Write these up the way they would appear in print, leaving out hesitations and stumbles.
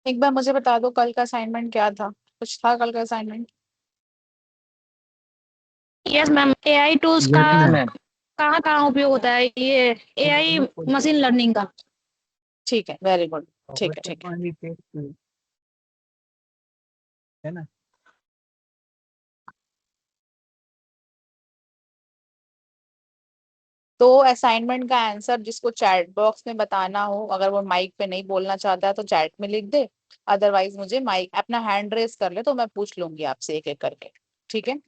एक बार मुझे बता दो कल का असाइनमेंट क्या था, कुछ था कल का assignment? Yes ma'am, AI tools का यस मैम। कहाँ कहाँ उपयोग होता है, ये एआई मशीन लर्निंग का। ठीक है, वेरी गुड। ठीक है ठीक है। है ना। तो असाइनमेंट का आंसर जिसको चैट बॉक्स में बताना हो, अगर वो माइक पे नहीं बोलना चाहता है तो चैट में लिख दे। अदरवाइज मुझे माइक अपना हैंड रेस कर ले तो मैं पूछ लूंगी आपसे एक एक करके। ठीक है।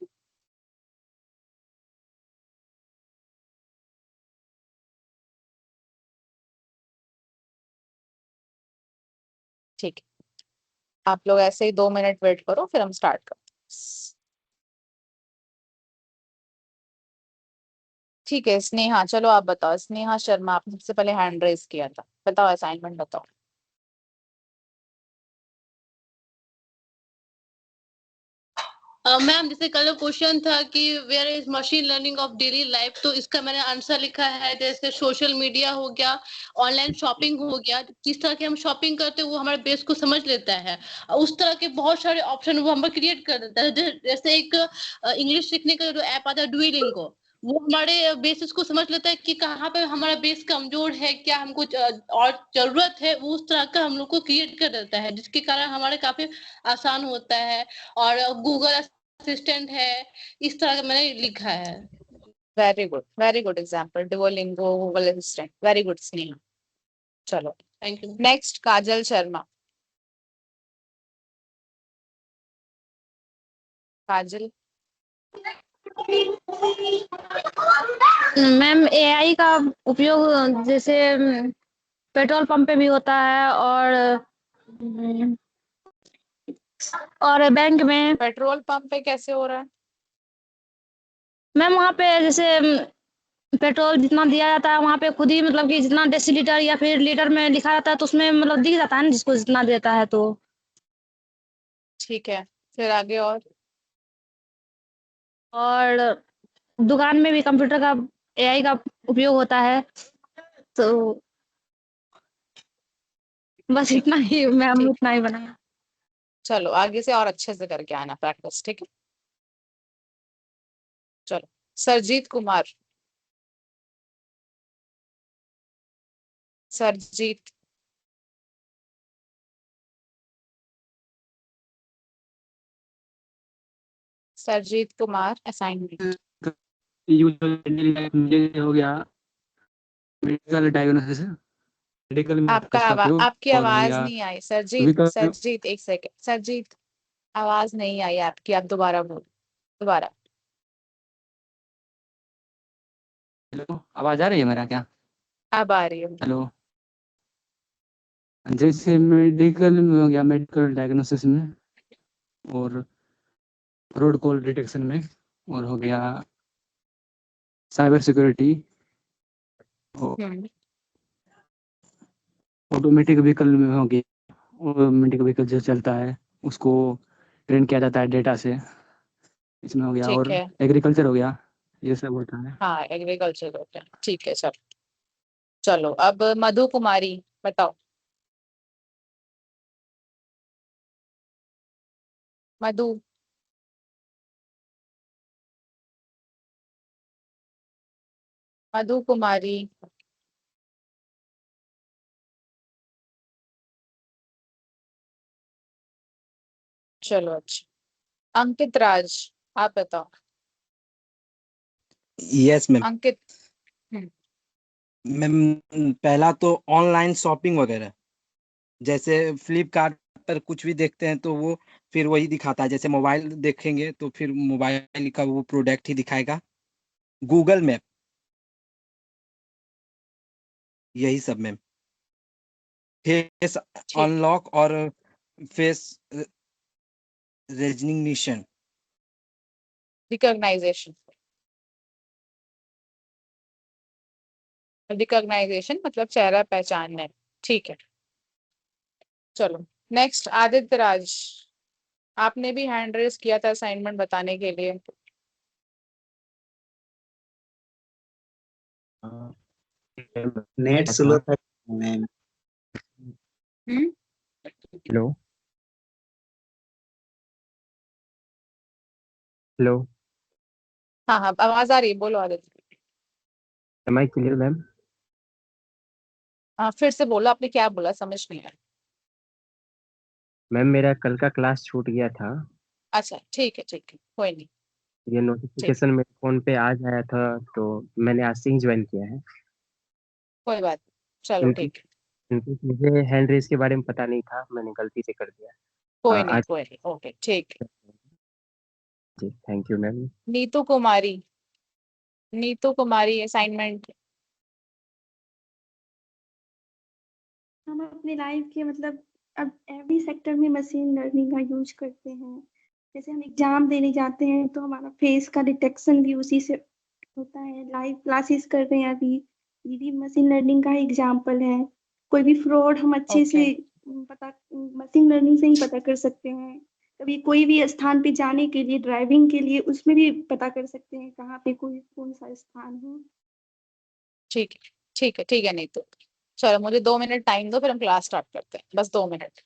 ठीक है, आप लोग ऐसे ही 2 मिनट वेट करो फिर हम स्टार्ट करते हैं। ठीक है स्नेहा, चलो आप बताओ। स्नेहा शर्मा, आपने सबसे पहले हैंड रेस किया था, बताओ असाइनमेंट बताओ। मैम जैसे कल क्वेश्चन था कि where is machine learning of daily life, तो इसका मैंने आंसर लिखा है जैसे सोशल मीडिया हो गया, ऑनलाइन शॉपिंग हो गया, किस तरह की हम शॉपिंग करते हैं वो हमारे बेस को समझ लेता है। उस तरह के बहुत सारे ऑप्शन वो हमें क्रिएट कर देता है। जैसे एक इंग्लिश सीखने का जो ऐप आता है डुओलिंगो, वो हमारे बेसिस को समझ लेता है कि कहाँ पे हमारा बेस कमजोर है, क्या हमको और जरूरत है, वो उस तरह का हम लोग को क्रिएट कर देता है, जिसके कारण हमारे काफी आसान होता है। और गूगल असिस्टेंट है, इस तरह का मैंने लिखा है। Very good example, Duolingo, Google assistant, very good Sneha. चलो thank you. Next Kajal Sharma. Kajal. Ma'am, AI का उपयोग जैसे पेट्रोल पंप पे भी होता है और बैंक में। पेट्रोल पंप पे कैसे हो रहा है? मैम वहाँ पे जैसे पेट्रोल जितना दिया जाता है वहाँ पे खुद ही मतलब कि जितना डेसीलीटर या फिर लीटर में लिखा रहता है तो उसमें मतलब दिख जाता है ना जिसको जितना देता है तो। ठीक है, फिर आगे और दुकान में भी कंप्यूटर का एआई का उपयोग होता है। तो बस इतना ही मैम, ठीक। इतना ही बनाया। चलो आगे से और अच्छे से करके आना प्रैक्टिस, ठीक है। चलो सरजीत कुमार। सरजीत। सरजीत कुमार असाइनमेंट। यूजुअली हो गया मेडिकल डायग्नोसिस, मेडिकल में आपका इसका प्रयोग, आपकी और हो आवाज गया नहीं आई सरजीत। व्हीकल। सरजीत एक सेकेंड, सरजीत आवाज नहीं आई आपकी, आप दोबारा बोलो, दोबारा। हेलो, आवाज आ रही है मेरा क्या? अब आ रही है। हेलो। जैसे मेडिकल में हो गया, मेडिकल डायग्नोसिस में, और फ्रॉड कॉल डिटेक्शन में, और हो गया साइबर सिक्योरिटी, और हम्म। ऑटोमेटिक व्हीकल में हो गया, ऑटोमेटिक व्हीकल जो चलता है उसको ट्रेन किया जाता है डेटा से, इसमें हो गया, ठीक और है। एग्रीकल्चर हो गया, ये सब होता है। हाँ एग्रीकल्चर होता है, ठीक है। चलो चलो अब मधु कुमारी बताओ। मधु। मधु कुमारी। चलो अच्छा, अंकित राज आप बताओ। Yes ma'am. Ankit. Hmm. Ma'am पहला तो ऑनलाइन शॉपिंग वगैरह, जैसे फ्लिपकार्ट पर कुछ भी देखते हैं तो वो फिर वही दिखाता है, जैसे मोबाइल देखेंगे तो फिर मोबाइल का वो प्रोडक्ट ही दिखाएगा। गूगल मैप, यही सब मैम। फेस ठीक। अनलॉक और फेस रेजनिंगेशन। रिकॉग्नाइजेशन। रिकॉग्नाइजेशन मतलब चेहरा पहचानना है। ठीक है। चलो नेक्स्ट आदित्य राज, आपने भी हैंड रेस किया था असाइनमेंट बताने के लिए। नेट स्लो था मैम। हम्म। Hello hello. हाँ हाँ, आवाज आ रही है, बोलो Aditya. Am I clear ma'am? हाँ, फिर से बोलो, आपने क्या बोला, समझ नहीं आया। मैम मेरा कल का क्लास छूट गया था। अच्छा ठीक है, कोई नहीं। ये ठीक, नोटिफिकेशन मेरे फोन पे आज आया था, तो मैंने आज से ही ज्वाइन किया है। कोई बात नहीं। चलो क्योंकि ठीक है, क्योंकि मुझे हैंड रेस के बारे में पता नहीं था, मैंने गलती से कर दिया। आज कोई नहीं, ओके ठीक है। जी thank you ma'am. Neetu Kumari, Neetu Kumari assignment. हम अपने लाइफ के मतलब अब एवरी सेक्टर में मशीन लर्निंग का यूज करते हैं। जैसे हम एग्जाम देने जाते हैं तो हमारा फेस का डिटेक्शन भी उसी से होता है। लाइव क्लासेस कर रहे हैं अभी, ये भी मशीन लर्निंग का एग्जाम्पल है। कोई भी फ्रॉड हम अच्छे ओके से पता मशीन लर्निंग से ही पता कर सकते हैं। कभी कोई भी स्थान पे जाने के लिए, ड्राइविंग के लिए, उसमें भी पता कर सकते हैं कहाँ पे कोई कौन सा स्थान है। ठीक है, ठीक है नीतू। चलो मुझे 2 मिनट टाइम दो, फिर हम क्लास स्टार्ट करते हैं, बस 2 मिनट।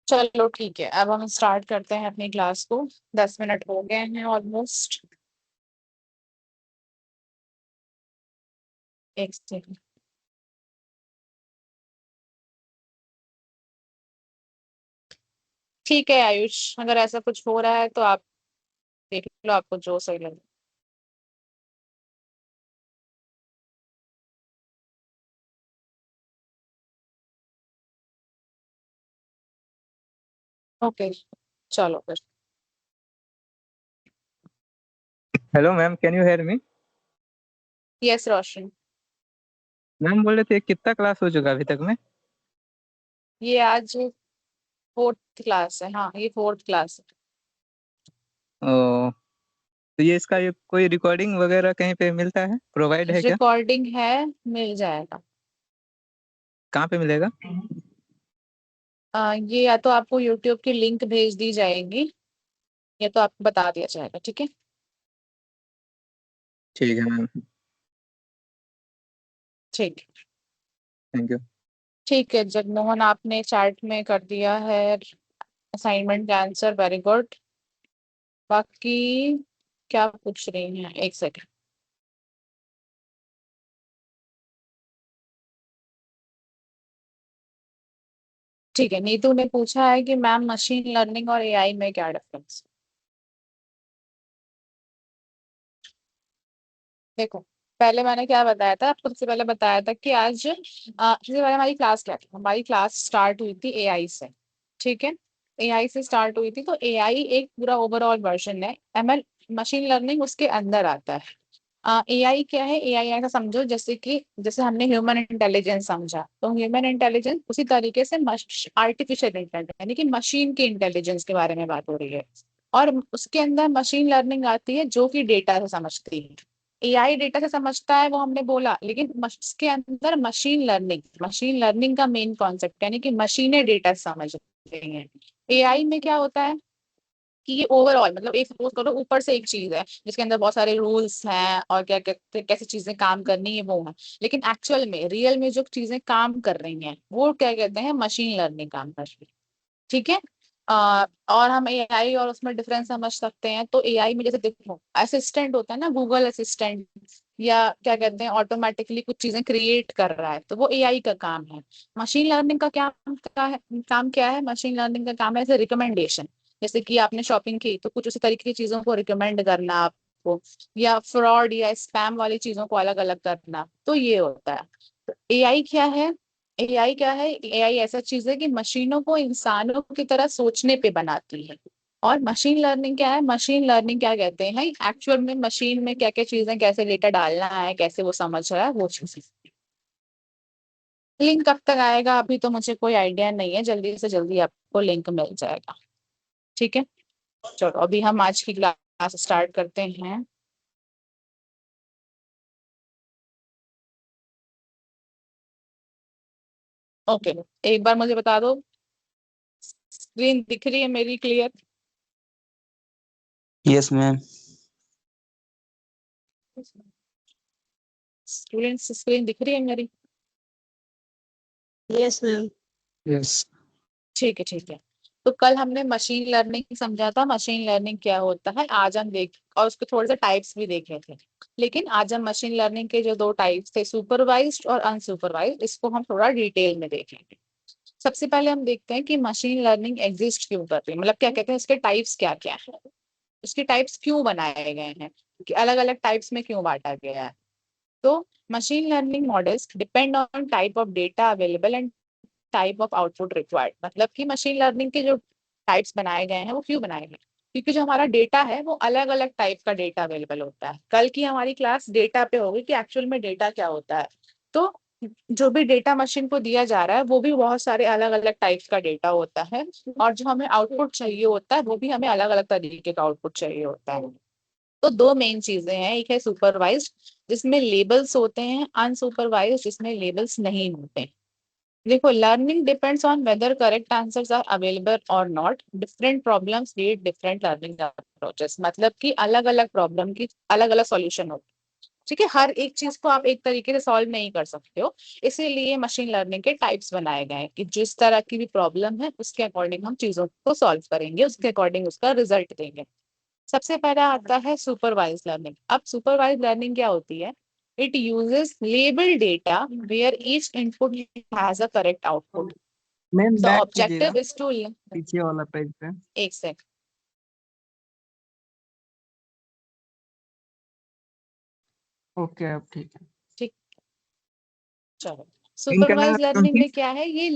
चलो ठीक है, अब हम स्टार्ट करते हैं अपनी क्लास को। 10 मिनट हो गए हैं ऑलमोस्ट। एक सेकंड। ठीक है आयुष, अगर ऐसा कुछ हो रहा है तो आप देख लो, आपको जो सही लगे। ओके, चलो फिर। Hello ma'am, can you hear me? Yes Roshan. Ma'am बोल रहे थे कितना क्लास हो चुका अभी तक में? ये आज 4th क्लास है, हाँ ये 4th क्लास है। ओ, तो ये इसका ये कोई रिकॉर्डिंग वगैरह कहीं पे मिलता है, प्रोवाइड है क्या? रिकॉर्डिंग है, मिल जाएगा। कहाँ पे मिलेगा? ये या तो आपको यूट्यूब की लिंक भेज दी जाएगी, या तो आपको बता दिया जाएगा, ठीक है। ठीक है मैम, ठीक, थैंक यू। ठीक है जगमोहन, आपने चैट में कर दिया है असाइनमेंट का आंसर, वेरी गुड। बाकी क्या पूछ रही हैं, एक सेकंड। ठीक है, नीतू ने पूछा है कि मैम मशीन लर्निंग और एआई में क्या डिफरेंस। देखो, पहले मैंने क्या बताया था आपको, सबसे पहले बताया था कि आज सबसे पहले हमारी क्लास क्या थी, हमारी क्लास स्टार्ट हुई थी एआई से। ठीक है, एआई से स्टार्ट हुई थी, तो एआई एक पूरा ओवरऑल वर्जन है, एमएल मशीन लर्निंग उसके अंदर आता है। एआई क्या है, एआई ऐसा समझो जैसे कि जैसे हमने ह्यूमन इंटेलिजेंस समझा, तो ह्यूमन इंटेलिजेंस उसी तरीके से आर्टिफिशियल इंटेलिजेंस यानी कि मशीन की इंटेलिजेंस के बारे में बात हो रही है। और उसके अंदर मशीन लर्निंग आती है जो कि डेटा से समझती है। एआई डेटा से समझता है वो हमने बोला, लेकिन इसके अंदर मशीन लर्निंग का मेन कॉन्सेप्ट यानी कि मशीनें डेटा समझ रही हैं। एआई में क्या होता है कि ये ओवरऑल मतलब एक सपोज करो ऊपर से एक चीज है जिसके अंदर बहुत सारे रूल्स हैं और क्या कहते कैसे चीजें काम करनी है वो है, लेकिन एक्चुअल में रियल में जो चीजें काम कर रही हैं वो क्या कहते हैं, मशीन लर्निंग काम कर रही है। ठीक है। और हम एआई और उसमें डिफरेंस समझ सकते हैं, तो एआई में जैसे देखो असिस्टेंट होता है ना, गूगल असिस्टेंट, या क्या कहते हैं ऑटोमेटिकली कुछ चीजें क्रिएट कर रहा है, तो वो एआई का काम है। मशीन लर्निंग का काम क्या है? मशीन लर्निंग का काम है ऐसे रिकमेंडेशन, जैसे कि आपने शॉपिंग की तो कुछ उसी तरीके की चीजों को रिकमेंड करना आपको, या फ्रॉड या स्पैम वाली चीजों को अलग अलग करना, तो ये होता है। तो एआई क्या है? एआई ऐसा चीज है कि मशीनों को इंसानों की तरह सोचने पे बनाती है। और मशीन लर्निंग क्या है? मशीन लर्निंग क्या कहते हैं एक्चुअल में, मशीन में क्या क्या चीजें, कैसे डेटा डालना है, कैसे वो समझ रहा है, वो चीजें। लिंक कब तक आएगा अभी तो मुझे कोई आइडिया नहीं है, जल्दी से जल्दी आपको लिंक मिल जाएगा। ठीक है, चलो अभी हम आज की क्लास स्टार्ट करते हैं। ओके, एक बार मुझे बता दो, स्क्रीन दिख रही है मेरी clear? Yes ma'am. Students screen दिख रही है मेरी? Yes ma'am. यस। ठीक है, ठीक है। तो कल हमने मशीन लर्निंग समझा था, मशीन लर्निंग क्या होता है आज हम देख, और उसके थोड़े से टाइप्स भी देखे थे। लेकिन आज हम मशीन लर्निंग के जो दो टाइप्स थे, सुपरवाइज्ड और अनसुपरवाइज्ड, इसको हम थोड़ा डिटेल में देखेंगे। सबसे पहले हम देखते हैं कि मशीन लर्निंग एग्जिस्ट क्यों कर रही है, मतलब क्या कहते हैं इसके टाइप्स क्या क्या है, उसके टाइप्स क्यों बनाए गए हैं, कि अलग अलग टाइप्स में क्यों बांटा गया है। तो machine learning models depend on type of data available and type of output required. मतलब कि मशीन लर्निंग के जो टाइप्स बनाए गए हैं वो क्यों बनाए गए, क्योंकि जो हमारा डेटा है वो अलग अलग टाइप का डेटा अवेलेबल होता है। कल की हमारी क्लास डेटा पे होगी कि एक्चुअल में डेटा क्या होता है। तो जो भी डेटा मशीन को दिया जा रहा है वो भी बहुत सारे अलग अलग टाइप्स का डेटा होता है, और जो हमें आउटपुट चाहिए होता है वो भी हमें अलग अलग तरीके का आउटपुट चाहिए होता है। तो दो मेन चीजें हैं, एक है सुपरवाइज्ड जिसमें लेबल्स होते हैं, अनसुपरवाइज्ड जिसमें लेबल्स नहीं होते। देखो, learning depends on whether correct answers are available और not, different problems need different learning approaches. मतलब कि अलग अलग प्रॉब्लम की अलग अलग सॉल्यूशन होते हैं। ठीक है, हर एक चीज को आप एक तरीके से सॉल्व नहीं कर सकते हो, इसीलिए मशीन लर्निंग के टाइप्स बनाए गए हैं कि जिस तरह की भी प्रॉब्लम है उसके अकॉर्डिंग हम चीजों को सॉल्व करेंगे, उसके अकॉर्डिंग उसका रिजल्ट देंगे। सबसे पहला आता है सुपरवाइज लर्निंग। अब सुपरवाइज लर्निंग क्या होती है? It uses label data where each input has a correct output. Ma'am the back कीजिएगा ऑब्जेक्टिव इज टू, पीछे वाला पेज पे। एक सेकंड, ओके अब ठीक है। ठीक, चलो। इनका ना सुपरवाइज लर्निंग में क्या है ये,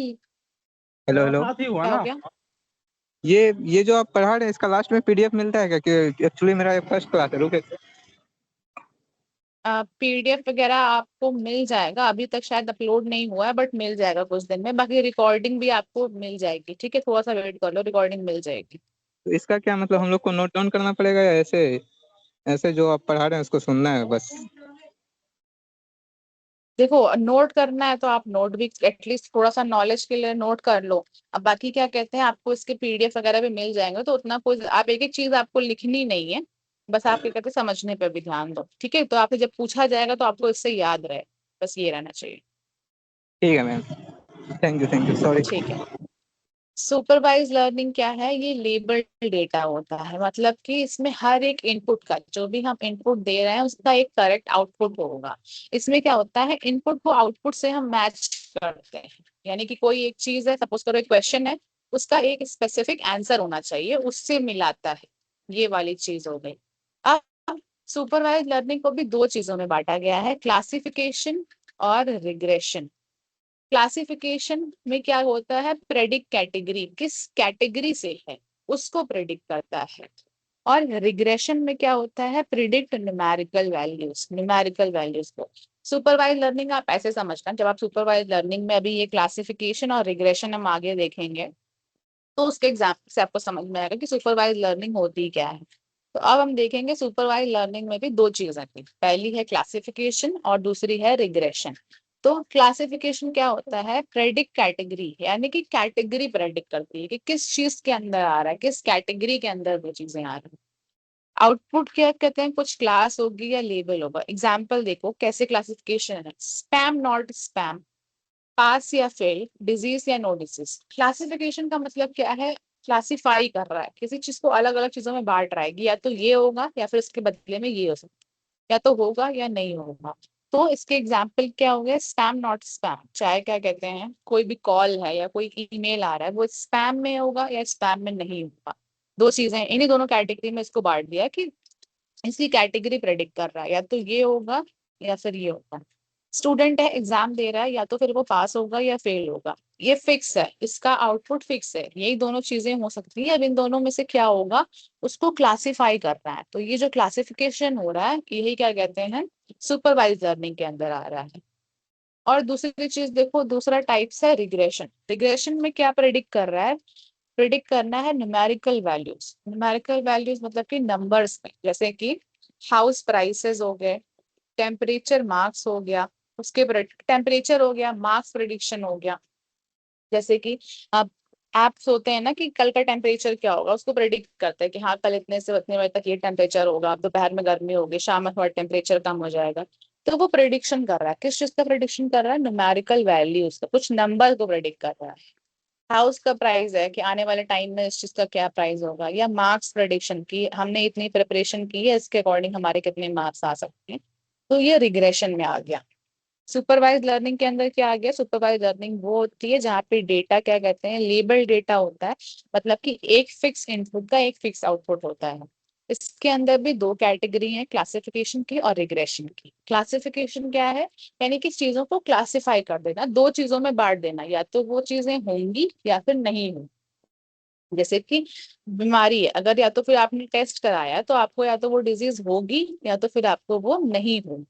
हेलो हेलो क्या हो गया? ये जो आप पढ़ा रहे हैं इसका लास्ट में पीडीएफ मिलता है क्या? कि एक्चुअली मेरा ये फर्स्ट क्लास है, रुके। पीडीएफ वगैरह आपको मिल जाएगा, अभी तक शायद अपलोड नहीं हुआ है बट मिल जाएगा कुछ दिन में। बाकी रिकॉर्डिंग भी आपको मिल जाएगी, ठीक है, थोड़ा सा वेट कर लो, रिकॉर्डिंग मिल जाएगी। तो इसका क्या मतलब, हम लोग को नोट डाउन करना पड़ेगा या ऐसे ऐसे जो आप पढ़ा रहे हैं उसको सुनना है बस? देखो, नोट करना है तो आप नोट भी एटलीस्ट थोड़ा सा नॉलेज के लिए नोट कर लो। अब बाकी क्या कहते हैं, आपको इसके पीडीएफ वगैरह भी मिल जाएंगे, तो उतना कोई आप एक एक चीज आपको लिखनी नहीं है, बस आप क्या कहते हैं समझने पे भी ध्यान दो। ठीक है, तो आपसे जब पूछा जाएगा तो आपको इससे याद रहे, बस ये रहना चाहिए। ठीक है मैम, थैंक यू सॉरी। ठीक है। सुपरवाइज लर्निंग क्या है? ये लेबल्ड डेटा होता है, मतलब कि इसमें हर एक इनपुट का, जो भी हम इनपुट दे रहे हैं उसका एक करेक्ट आउटपुट होगा। इसमें क्या होता है, इनपुट को आउटपुट से हम मैच करते हैं, यानी कि कोई एक चीज है, सपोज करो एक क्वेश्चन है, उसका एक स्पेसिफिक आंसर होना चाहिए, उससे मिलाता है, ये वाली चीज हो गई। अब सुपरवाइज लर्निंग को भी दो चीजों में बांटा गया है, क्लासिफिकेशन और रिग्रेशन। क्लासिफिकेशन में क्या होता है, प्रेडिक्ट कैटेगरी, किस कैटेगरी से है उसको प्रेडिक्ट करता है। और रिग्रेशन में क्या होता है, प्रिडिक्ट न्यूमेरिकल वैल्यूज को। सुपरवाइज लर्निंग आप ऐसे समझना, जब आप सुपरवाइज लर्निंग में अभी ये क्लासिफिकेशन और रिग्रेशन हम आगे देखेंगे तो उसके एग्जाम्पल से आपको समझ में आएगा कि सुपरवाइज लर्निंग होती क्या है। तो अब हम देखेंगे सुपरवाइज लर्निंग में भी दो चीजें थी, पहली है क्लासिफिकेशन और दूसरी है रिग्रेशन। तो क्लासिफिकेशन क्या होता है, प्रेडिक्ट कैटेगरी, यानी कि कैटेगरी प्रेडिक्ट करती है कि किस चीज के अंदर आ रहा है, किस कैटेगरी के अंदर वो चीजें आ रही है। आउटपुट क्या कहते हैं, कुछ क्लास होगी या लेबल होगा। एग्जाम्पल देखो कैसे क्लासिफिकेशन है, स्पैम नॉट स्पैम, पास या फेल, डिजीज या नो डिजीज। क्लासिफिकेशन का मतलब क्या है, क्लासिफाई कर रहा है, किसी चीज को अलग अलग चीजों में बांट रहा है कि या तो ये होगा या फिर इसके बदले में ये हो सकता है। या तो होगा या नहीं होगा। तो इसके एग्जाम्पल क्या हो गया, स्पैम नॉट स्पैम। चाहे क्या कहते हैं, कोई भी कॉल है या कोई ईमेल आ रहा है वो स्पैम में होगा या स्पैम में नहीं होगा। दो चीजें, इन्हीं दोनों कैटेगरी में इसको बांट दिया कि इसकी कैटेगरी प्रेडिक्ट कर रहा है, या तो ये होगा या फिर ये होगा। स्टूडेंट है, एग्जाम दे रहा है, या तो फिर वो पास होगा या फेल होगा, ये फिक्स है, इसका आउटपुट फिक्स है। यही दोनों चीजें हो सकती है। अब इन दोनों में से क्या होगा, उसको क्लासिफाई करना है। तो ये जो क्लासिफिकेशन हो रहा है यही क्या कहते हैं, सुपरवाइज लर्निंग के अंदर आ रहा है। और दूसरी चीज देखो, दूसरा टाइप्स है रिग्रेशन। रिग्रेशन में क्या प्रेडिक्ट कर रहा है, प्रिडिक्ट करना है न्यूमेरिकल वैल्यूज। न्यूमेरिकल वैल्यूज मतलब कि नंबर्स में, जैसे कि हाउस प्राइसेस हो गए, टेम्परेचर मार्क्स हो गया, उसके टेम्परेचर हो गया, मार्क्स प्रिडिक्शन हो गया। जैसे कि अब एप्स होते हैं ना कि कल का टेम्परेचर क्या होगा, उसको प्रेडिक्ट करते हैं कि हाँ कल इतने से इतने बजे तक ये टेम्परेचर होगा, दोपहर में गर्मी होगी, शाम में थोड़ा टेम्परेचर कम हो जाएगा। तो वो प्रेडिक्शन कर रहा है, किस चीज का प्रेडिक्शन कर रहा है, न्यूमेरिकल वैल्यूज का, कुछ नंबर को प्रेडिक्ट कर रहा है। हाउस का प्राइस है कि आने वाले टाइम में इस चीज का क्या प्राइस होगा, या मार्क्स प्रेडिक्शन की हमने इतनी प्रिपरेशन की है, इसके अकॉर्डिंग हमारे कितने मार्क्स आ सकते हैं। तो ये रिग्रेशन में आ गया। सुपरवाइज लर्निंग के अंदर क्या आ गया, सुपरवाइज लर्निंग वो होती है जहाँ पे डेटा क्या कहते हैं, लेबल डेटा होता है। मतलब कि एक फिक्स इनपुट का एक फिक्स आउटपुट होता है। इसके अंदर भी दो कैटेगरी है, क्लासिफिकेशन की और रिग्रेशन की। क्लासिफिकेशन क्या है, यानी कि चीजों को क्लासिफाई कर देना, दो चीजों में बांट देना, या तो वो चीजें होंगी या फिर नहीं होंगी। जैसे कि बीमारी है, अगर या तो फिर आपने टेस्ट कराया तो आपको या तो वो डिजीज होगी या तो फिर आपको वो नहीं होगी।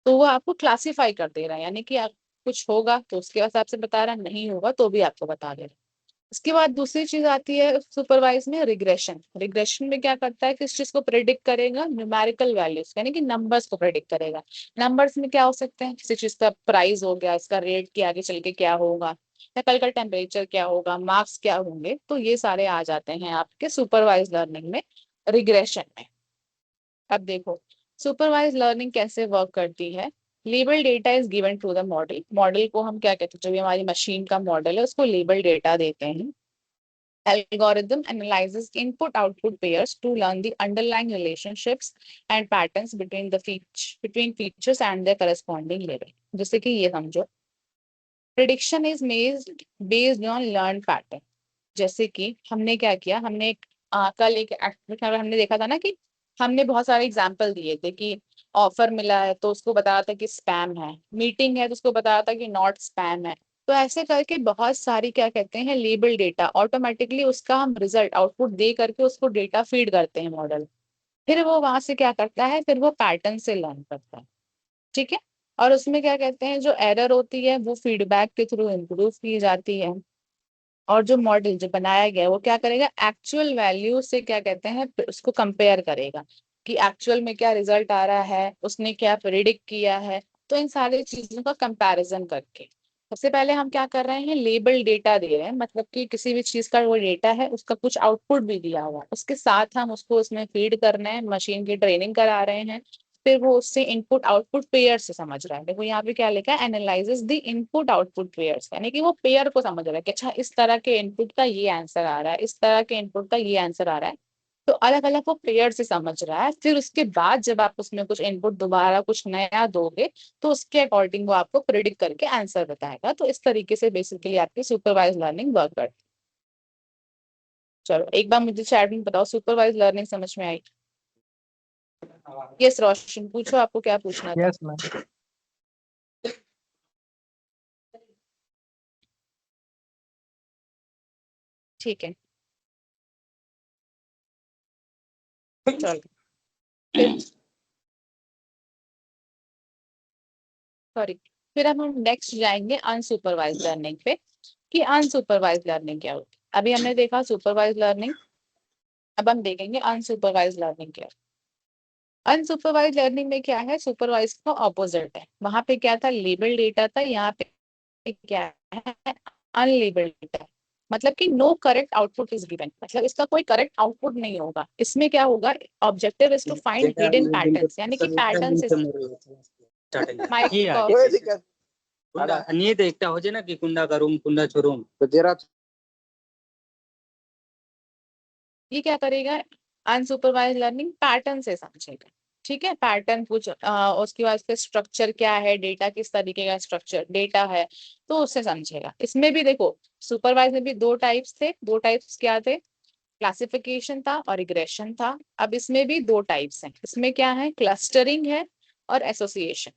तो वो आपको क्लासिफाई कर दे रहा है, यानी कि आप कुछ होगा तो उसके हिसाब से बता रहा है, नहीं होगा तो भी आपको बता दे रहा है। इसके बाद दूसरी चीज आती है सुपरवाइज में, रिग्रेशन। रिग्रेशन में क्या करता है, किस चीज को प्रेडिक्ट करेगा, न्यूमेरिकल वैल्यूज, यानी कि नंबर्स को प्रेडिक्ट करेगा। नंबर्स में क्या हो सकते हैं, किसी चीज का प्राइस हो गया, इसका रेट के आगे चल के क्या होगा, या कल का टेम्परेचर क्या होगा, मार्क्स क्या होंगे। तो ये सारे आ जाते हैं आपके सुपरवाइज लर्निंग में, रिग्रेशन में। अब देखो सुपरवाइज लर्निंग कैसे वर्क करती है। Label data is given to the model. Model को हम क्या कहते हैं, जो भी हमारी मशीन का मॉडल है उसको लेबल डेटा देते हैं। Algorithm analyzes input-output pairs to learn the underlying relationships and patterns between features and their corresponding label. जैसे कि ये समझो, prediction is made based on learned pattern। जैसे कि हमने क्या किया, हमने कल एक हमने देखा था ना कि हमने बहुत सारे एग्जाम्पल दिए थे कि ऑफर मिला है तो उसको बताया था कि स्पैम है, मीटिंग है तो उसको बताया था कि नॉट स्पैम है। तो ऐसे करके बहुत सारी क्या कहते हैं, लेबल डेटा, ऑटोमेटिकली उसका हम रिजल्ट आउटपुट दे करके उसको डेटा फीड करते हैं मॉडल। फिर वो वहां से क्या करता है, फिर वो पैटर्न से लर्न करता है। ठीक है। और उसमें क्या कहते हैं, जो एरर होती है वो फीडबैक के थ्रू इम्प्रूव की जाती है। और जो मॉडल जो बनाया गया है वो क्या करेगा, एक्चुअल वैल्यू से क्या कहते हैं उसको कंपेयर करेगा कि एक्चुअल में क्या रिजल्ट आ रहा है, उसने क्या प्रिडिक्ट किया है। तो इन सारी चीजों का कंपैरिजन करके सबसे पहले हम क्या कर रहे हैं, लेबल डेटा दे रहे हैं। मतलब कि किसी भी चीज का वो डेटा है उसका कुछ आउटपुट भी दिया हुआ है, उसके साथ हम उसको उसमें फीड कर रहे हैं, मशीन की ट्रेनिंग करा रहे हैं। फिर वो उससे इनपुट आउटपुट पेयर से समझ रहा है। देखो यहाँ पे क्या लिखा है, analyses the input output pairs, यानी कि वो पेयर को समझ रहा है कि अच्छा इस तरह के इनपुट का ये आंसर आ रहा है, इस तरह के इनपुट का ये आंसर आ रहा है। तो अलग अलग वो पेयर से समझ रहा है। फिर उसके बाद जब आप उसमें कुछ इनपुट दोबारा कुछ नया दोगे तो उसके अकॉर्डिंग वो आपको प्रिडिक्ट करके आंसर बताएगा। तो इस तरीके से बेसिकली आपकी सुपरवाइज लर्निंग वर्क करती है। चलो एक बार मुझे चैट में बताओ, सुपरवाइज लर्निंग समझ में आई? यस रोशन, पूछो आपको क्या पूछना था। Yes ma'am. ठीक है, चलो फिर सॉरी, फिर अब हम नेक्स्ट जाएंगे अनसुपरवाइज लर्निंग पे, कि अनसुपरवाइज लर्निंग क्या होती है। अभी हमने देखा सुपरवाइज लर्निंग, अब हम देखेंगे अनसुपरवाइज लर्निंग क्या है। अनसुपरवाइज लर्निंग में क्या है, सुपरवाइज का ऑपोजिट है। वहां पे क्या था, लेबल डेटा था, यहाँ पे क्या है, अनलेबल्ड डेटा। मतलब कि no correct output is given, मतलब इसका कोई करेक्ट आउटपुट नहीं होगा। इसमें क्या होगा, objective is to find hidden patterns, यानी कि पैटर्न्स माइक নিয়ে একটা হচ্ছে না কি কুন্ডা কারুম কুন্ডা চরুম ये क्या करेगा, अनसुपरवाइज लर्निंग पैटर्न से समझेगा। ठीक है, पैटर्न पूछ उसके बाद फिर स्ट्रक्चर क्या है, डेटा किस तरीके का स्ट्रक्चर डेटा है, तो उससे समझेगा। इसमें भी देखो सुपरवाइज में भी दो टाइप्स थे, दो टाइप्स क्या थे, क्लासिफिकेशन था और रिग्रेशन था। अब इसमें भी दो टाइप्स हैं, इसमें क्या है, क्लस्टरिंग है और एसोसिएशन।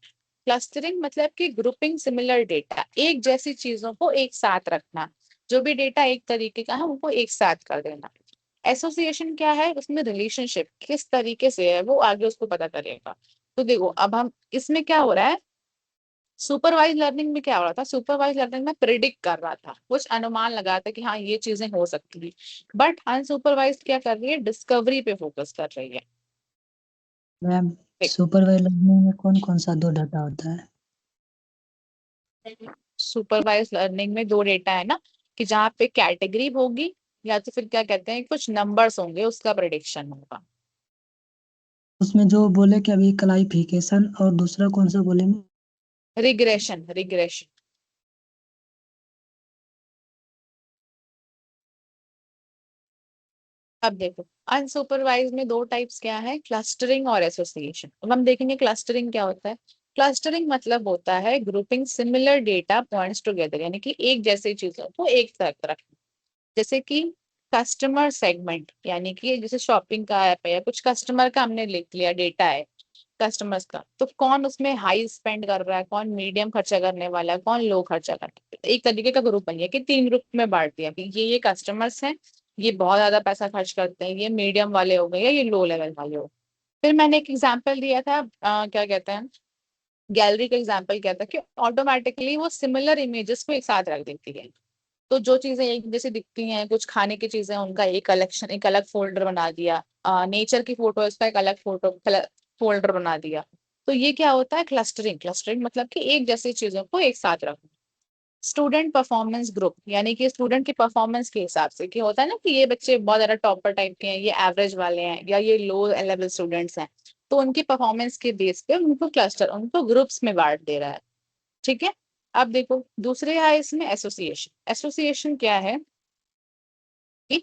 क्लस्टरिंग मतलब कि ग्रुपिंग सिमिलर डेटा, एक जैसी चीजों को एक साथ रखना, जो भी डेटा एक तरीके का है उनको एक साथ कर देना। एसोसिएशन क्या है, उसमें रिलेशनशिप किस तरीके से है वो आगे उसको पता करेगा। तो देखो अब हम इसमें क्या हो रहा है, सुपरवाइज लर्निंग में क्या हो रहा था, सुपरवाइज लर्निंग में प्रिडिक्ट कर रहा था, कुछ अनुमान लगा था कि हाँ ये चीजें हो सकती है। बट अनसुपरवाइज क्या कर रही है, डिस्कवरी पे फोकस कर रही है। मैम देख, सुपरवाइज लर्निंग में कौन कौन सा दो डाटा होता है? सुपरवाइज लर्निंग में दो डेटा है ना, कि जहाँ पे कैटेगरी होगी या तो फिर क्या कहते हैं कुछ नंबर्स होंगे, उसका प्रिडिक्शन होगा। उसमें जो बोले कि अभी क्लासिफिकेशन और दूसरा कौन सा बोले मैम? Regression, regression. अब देखो अनसुपरवाइज में दो टाइप्स क्या है, क्लस्टरिंग और एसोसिएशन। अब हम देखेंगे क्लस्टरिंग क्या होता है। क्लस्टरिंग मतलब होता है grouping similar data points together, यानी कि एक जैसी चीजों को एक साथ रखना। जैसे कि कस्टमर सेगमेंट, यानी कि जैसे शॉपिंग का ऐप है या कुछ कस्टमर का हमने लिख लिया डेटा है कस्टमर्स का, तो कौन उसमें हाई स्पेंड कर रहा है, कौन मीडियम खर्चा करने वाला है, कौन लो खर्चा कर रहा है, एक तरीके का ग्रुप बनिए कि तीन ग्रुप में बांट दिया कि ये कस्टमर्स हैं, ये बहुत ज्यादा पैसा खर्च करते हैं, ये मीडियम वाले हो गए या ये लो लेवल वाले हो। फिर मैंने एक एग्जाम्पल दिया था, क्या कहते हैं, गैलरी का एग्जाम्पल किया था कि ऑटोमेटिकली वो सिमिलर इमेजेस को एक साथ रख देती है। तो जो चीजें एक जैसे दिखती हैं, कुछ खाने की चीजें, उनका एक कलेक्शन, एक अलग फोल्डर बना दिया, नेचर की फोटो उसका एक अलग फोटो फोल्डर बना दिया। तो ये क्या होता है, क्लस्टरिंग। क्लस्टरिंग मतलब कि एक जैसी चीजों को एक साथ रखना। स्टूडेंट परफॉर्मेंस ग्रुप, यानी कि स्टूडेंट की परफॉर्मेंस के हिसाब से कि होता है ना कि ये बच्चे बहुत ज्यादा टॉपर टाइप के हैं, ये एवरेज वाले हैं या ये लो लेवल स्टूडेंट्स हैं, तो उनकी परफॉर्मेंस के बेस पे उनको क्लस्टर, उनको ग्रुप्स में बांट दे रहा है। ठीक है। अब देखो दूसरे है इसमें एसोसिएशन। एसोसिएशन क्या है कि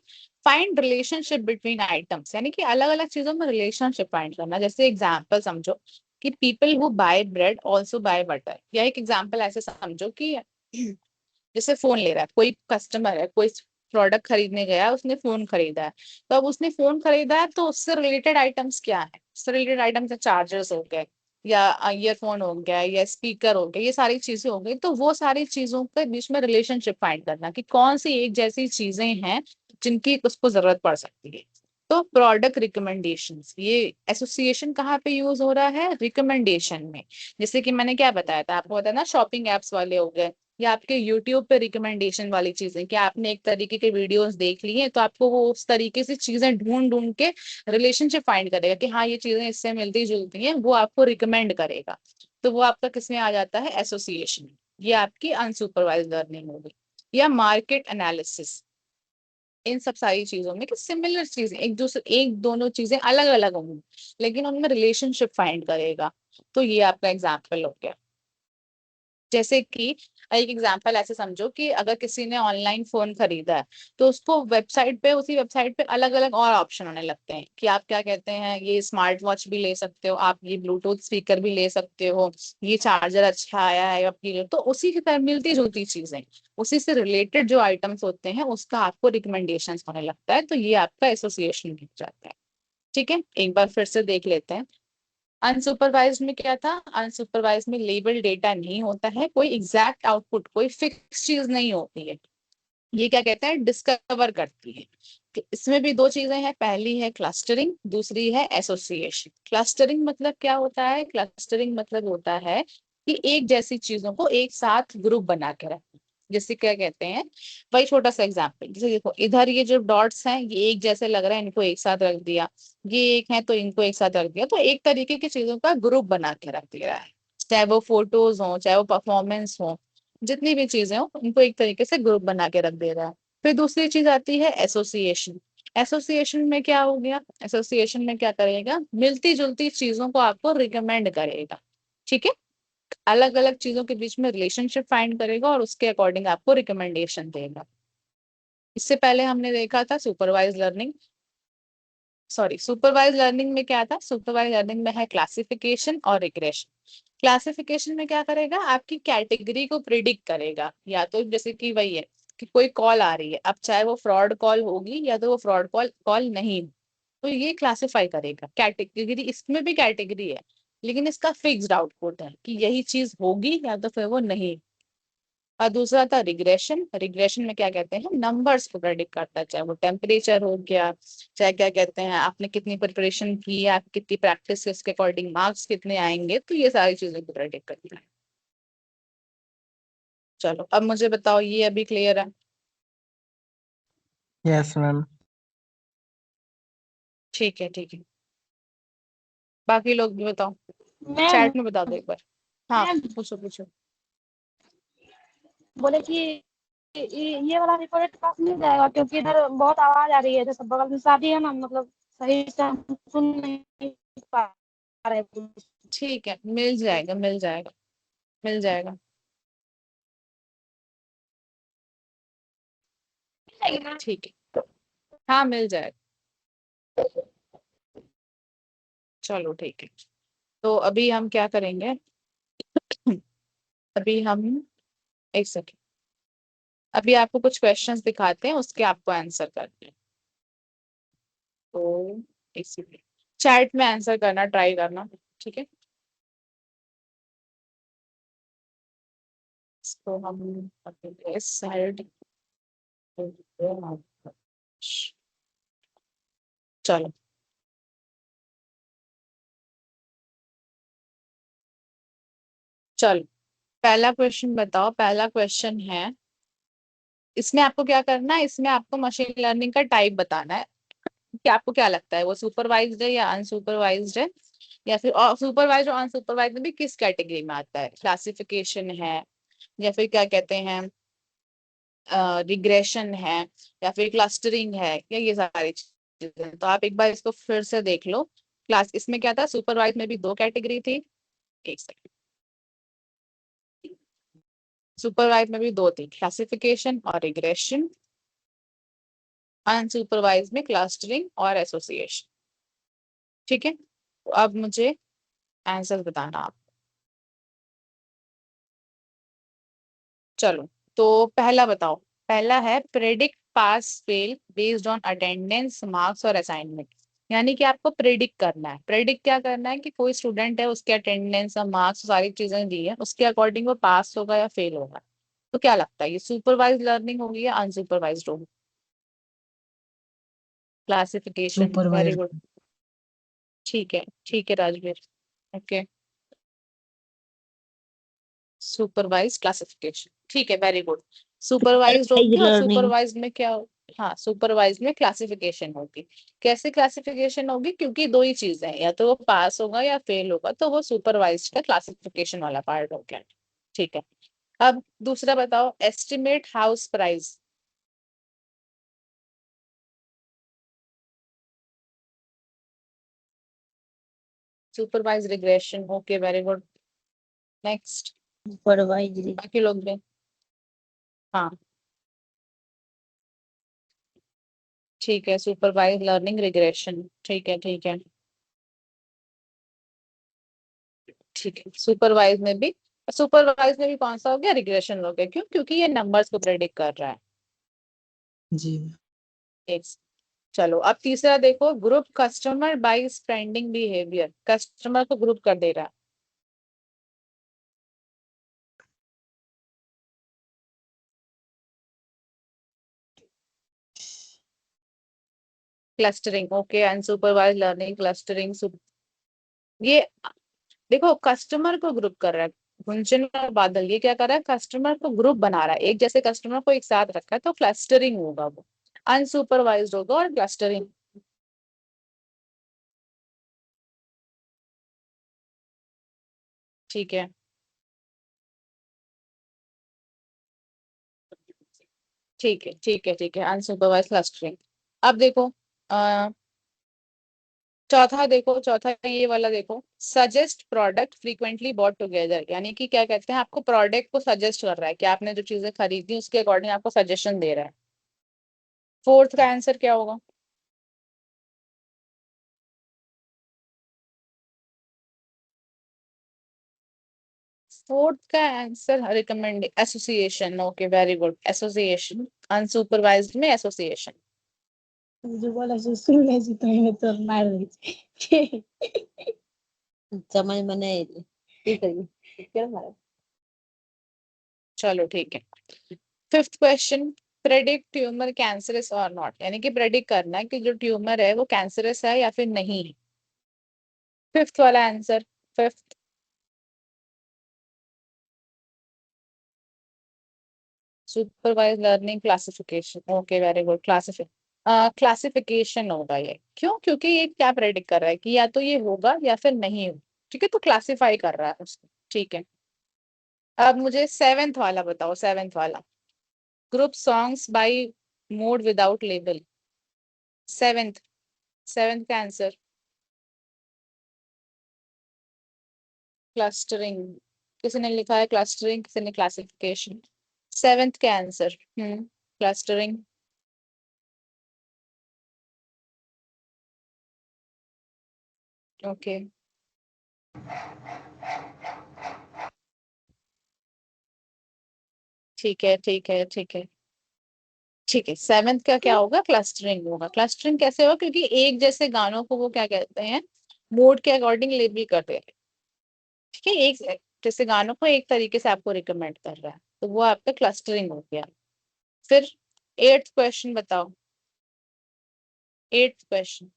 फाइंड रिलेशनशिप बिटवीन आइटम्स, यानी कि अलग अलग चीजों में रिलेशनशिप फाइंड करना। जैसे एग्जांपल समझो कि people who bye bread also by butter, या एक एग्जांपल ऐसे समझो कि जैसे फोन ले रहा है कोई कस्टमर है, कोई प्रोडक्ट खरीदने गया, उसने फोन खरीदा है, तो अब उसने फोन खरीदा है तो उससे रिलेटेड आइटम्स क्या है, उससे रिलेटेड आइटम्स चार्जर्स हो गए या ईयरफोन हो गया या स्पीकर हो गया, ये सारी चीजें हो गई। तो वो सारी चीजों के बीच में रिलेशनशिप फाइंड करना कि कौन सी एक जैसी चीजें हैं जिनकी उसको जरूरत पड़ सकती है। तो प्रोडक्ट रिकमेंडेशंस, ये एसोसिएशन कहाँ पे यूज हो रहा है, रिकमेंडेशन में। जैसे कि मैंने क्या बताया था आपको, पता है ना, शॉपिंग एप्स वाले हो गए या आपके यूट्यूब पे रिकमेंडेशन वाली चीजें, कि आपने एक तरीके के वीडियोस देख लिए हैं तो आपको वो उस तरीके से चीजें ढूंढ ढूंढ के रिलेशनशिप फाइंड करेगा कि हाँ ये चीजें इससे मिलती जुलती हैं, वो आपको रिकमेंड करेगा। तो वो आपका किसमें आ जाता है, एसोसिएशन। ये आपकी अनसुपरवाइज्ड लर्निंग होगी। या मार्केट एनालिसिस, इन सब सारी चीजों में कि सिमिलर चीजें एक दूसरे, एक दोनों चीजें अलग अलग होंगी लेकिन उनमें रिलेशनशिप फाइंड करेगा। तो ये आपका एग्जाम्पल हो गया। जैसे कि एक एग्जांपल ऐसे समझो कि अगर किसी ने ऑनलाइन फोन खरीदा है तो उसको वेबसाइट पे, उसी वेबसाइट पे अलग अलग और ऑप्शन होने लगते हैं कि आप क्या कहते हैं, ये स्मार्ट वॉच भी ले सकते हो आप, ये ब्लूटूथ स्पीकर भी ले सकते हो, ये चार्जर अच्छा आया है आपके लिए। तो उसी की तरह मिलती जुलती चीजें, उसी से रिलेटेड जो आइटम्स होते हैं उसका आपको रिकमेंडेशन होने लगता है। तो ये आपका एसोसिएशन हो जाता है। ठीक है, एक बार फिर से देख लेते हैं। अनसुपरवाइज्ड में क्या था, अनसुपरवाइज्ड में लेबल डेटा नहीं होता है, कोई एग्जैक्ट आउटपुट, कोई फिक्स चीज नहीं होती है, ये क्या कहते हैं, डिस्कवर करती है। कि इसमें भी दो चीजें हैं, पहली है क्लस्टरिंग, दूसरी है एसोसिएशन। क्लस्टरिंग मतलब क्या होता है, क्लस्टरिंग मतलब होता है कि एक जैसी चीजों को एक साथ ग्रुप बना के रखना। जैसे क्या कहते हैं, वही छोटा सा एग्जांपल, जैसे देखो इधर ये जो डॉट्स हैं ये एक जैसे लग रहा है, इनको एक साथ रख दिया, ये एक है तो इनको एक साथ रख दिया, तो एक तरीके की चीजों का ग्रुप बना के रख दिया है। चाहे वो फोटोज हो, चाहे वो परफॉर्मेंस हो, जितनी भी चीजें हो उनको एक तरीके से ग्रुप बना के रख दे रहा है। फिर दूसरी चीज आती है एसोसिएशन। एसोसिएशन में क्या हो गया, एसोसिएशन में क्या करेगा, मिलती जुलती चीजों को आपको रिकमेंड करेगा। ठीक है, अलग अलग चीजों के बीच में रिलेशनशिप फाइंड करेगा और उसके अकॉर्डिंग आपको रिकमेंडेशन देगा। इससे पहले हमने देखा था supervise learning, sorry, supervise learning में क्या था, सुपरवाइज लर्निंग में है क्लासिफिकेशन और रिग्रेशन। क्लासिफिकेशन में क्या करेगा, आपकी कैटेगरी को प्रिडिक्ट करेगा, या तो जैसे कि वही है कि कोई कॉल आ रही है, अब चाहे वो फ्रॉड कॉल होगी या तो वो फ्रॉड कॉल कॉल नहीं, तो ये क्लासिफाई करेगा कैटेगरी। इसमें भी कैटेगरी है, लेकिन इसका फिक्स्ड आउटपुट है कि यही चीज होगी या तो फिर वो नहीं। और दूसरा था रिग्रेशन। रिग्रेशन में क्या कहते हैं, नंबर्स को प्रेडिक्ट करता है, चाहे वो टेम्परेचर हो गया, चाहे क्या कहते हैं आपने कितनी प्रिपरेशन की, आप कितनी प्रैक्टिस की, उसके अकॉर्डिंग मार्क्स कितने आएंगे, तो ये सारी चीजें को प्रेडिक्ट करता है। चलो अब मुझे बताओ, ये अभी क्लियर है? Yes ma'am. ठीक है, ठीक है। बाकी लोग भी बताओ, मैम चैट में बता दो एक बार। हाँ, मैम पूछो पूछो। बोले कि ये वाला रिकॉर्डेड क्लास मिल जाएगा, क्योंकि इधर बहुत आवाज आ रही है, जैसे बगल में शादी है ना, मतलब सही से हम सुन नहीं पा रहे। ठीक है, मिल जाएगा मिल जाएगा मिल जाएगा। ठीक है, हाँ मिल जाएगा। चलो ठीक है, तो अभी हम क्या करेंगे, अभी हम, एक सेकेंड, अभी आपको कुछ क्वेश्चंस दिखाते हैं, उसके आपको आंसर करते हैं। तो इसी चैट में आंसर करना ट्राई करना, ठीक है? इसको हम अपने इस साइड, चलो चलो, पहला क्वेश्चन बताओ। पहला क्वेश्चन है, इसमें आपको क्या करना है, इसमें आपको मशीन लर्निंग का टाइप बताना है कि आपको क्या लगता है वो सुपरवाइज्ड है या अनसुपरवाइज्ड है, या फिर सुपरवाइज्ड और अनसुपरवाइज्ड में भी किस कैटेगरी में आता है, क्लासिफिकेशन है या फिर क्या कहते हैं रिग्रेशन है या फिर क्लस्टरिंग है, या ये सारी चीजें। तो आप एक बार इसको फिर से देख लो। क्लास इसमें क्या था, सुपरवाइज में भी दो कैटेगरी थी, एक सेकंड, सुपरवाइज में भी दो थी, क्लासिफिकेशन और रिग्रेशन। अनसुपरवाइज में क्लस्टरिंग और एसोसिएशन। ठीक है, तो अब मुझे आंसर बताना आप। चलो, तो पहला बताओ। पहला है predict pass fail based on attendance marks और असाइनमेंट। यानी कि आपको प्रेडिक्ट करना है। प्रेडिक्ट क्या करना है कि कोई स्टूडेंट है, उसके अटेंडेंस और मार्क्स सारी चीजें दी है, उसके अकॉर्डिंग वो पास होगा या फेल होगा। तो क्या लगता है, ये सुपरवाइज लर्निंग होगी या अनसुपरवाइज होगी? Classification, very supervise. गुड। ठीक है राजवीर। ओके, सुपरवाइज क्लासिफिकेशन, ठीक है, वेरी गुड। सुपरवाइज होगी और लर्निंग। सुपरवाइज में क्या हाँ, सुपरवाइज में क्लासिफिकेशन होगी। कैसे क्लासिफिकेशन होगी, क्योंकि दो ही चीजें हैं, या तो वो पास होगा या फेल होगा, तो वो सुपरवाइज का क्लासिफिकेशन वाला पार्ट हो गया। ठीक है, अब दूसरा बताओ, estimate house price. Supervise regression, okay very good. Next, supervise. बाकी लोग भी। हाँ ठीक है, सुपरवाइज लर्निंग रिग्रेशन, ठीक है ठीक है ठीक है। सुपरवाइज में भी कौन सा हो गया, रिग्रेशन हो गया। क्यों, क्योंकि ये नंबर्स को प्रेडिक्ट कर रहा है। जी। एक, चलो अब तीसरा देखो, group customer by spending behaviour. Customer को ग्रुप कर दे रहा है। Clustering, okay, unsupervise learning clustering. ये देखो, कस्टमर को ग्रुप कर रहा है। गुंजन और बादल ये क्या कर रहा है, कस्टमर को ग्रुप बना रहा है, एक जैसे कस्टमर को एक साथ रखा है, तो क्लस्टरिंग होगा वो। अनसुपरवाइज्ड होगा और क्लस्टरिंग। ठीक है, ठीक है अनसुपरवाइज्ड क्लस्टरिंग। अब देखो, चौथा देखो, चौथा ये वाला देखो, suggest product frequently bought together. यानी कि क्या कहते हैं, आपको प्रोडक्ट को सजेस्ट कर रहा है कि आपने जो चीजें खरीदी उसके अकॉर्डिंग आपको सजेशन दे रहा है। फोर्थ का आंसर क्या होगा? फोर्थ का answer recommend association. Okay very good, association. Unsupervised में एसोसिएशन। जो बोला सो सुन ले जी तो तो मार दे समझ में नहीं आई ठीक है क्या मारा चलो ठीक है। Fifth question, predict tumour cancerous और नॉट, यानी कि प्रेडिक्ट करना है कि जो ट्यूमर है वो कैंसरस है या फिर नहीं। फिफ्थ वाला answer, fifth. Supervise learning classification. Okay very good, classification होगा ये। क्यों? क्योंकि ये क्या प्रेडिक्ट कर रहा है कि या तो ये होगा या फिर नहीं होगा। ठीक है, तो क्लासिफाई कर रहा है उसको। ठीक है, अब मुझे सेवेंथ वाला बताओ। सेवेंथ वाला, group songs by mode without label. Seventh, seventh का आंसर क्लस्टरिंग। किसी ने लिखा है क्लस्टरिंग, किसी ने क्लासिफिकेशन। सेवेंथ का आंसर क्लस्टरिंग। ओके, ठीक है ठीक है ठीक है ठीक है। सेवेंथ का क्या होगा? क्लस्टरिंग होगा। क्लस्टरिंग कैसे होगा? क्योंकि एक जैसे गानों को वो क्या कहते हैं, मूड के अकॉर्डिंग लेबल करते हैं। ठीक है, एक जैसे गानों को एक तरीके से आपको रिकमेंड कर रहा है, तो वो आपका क्लस्टरिंग हो गया। फिर एट्थ क्वेश्चन बताओ। Eighth question,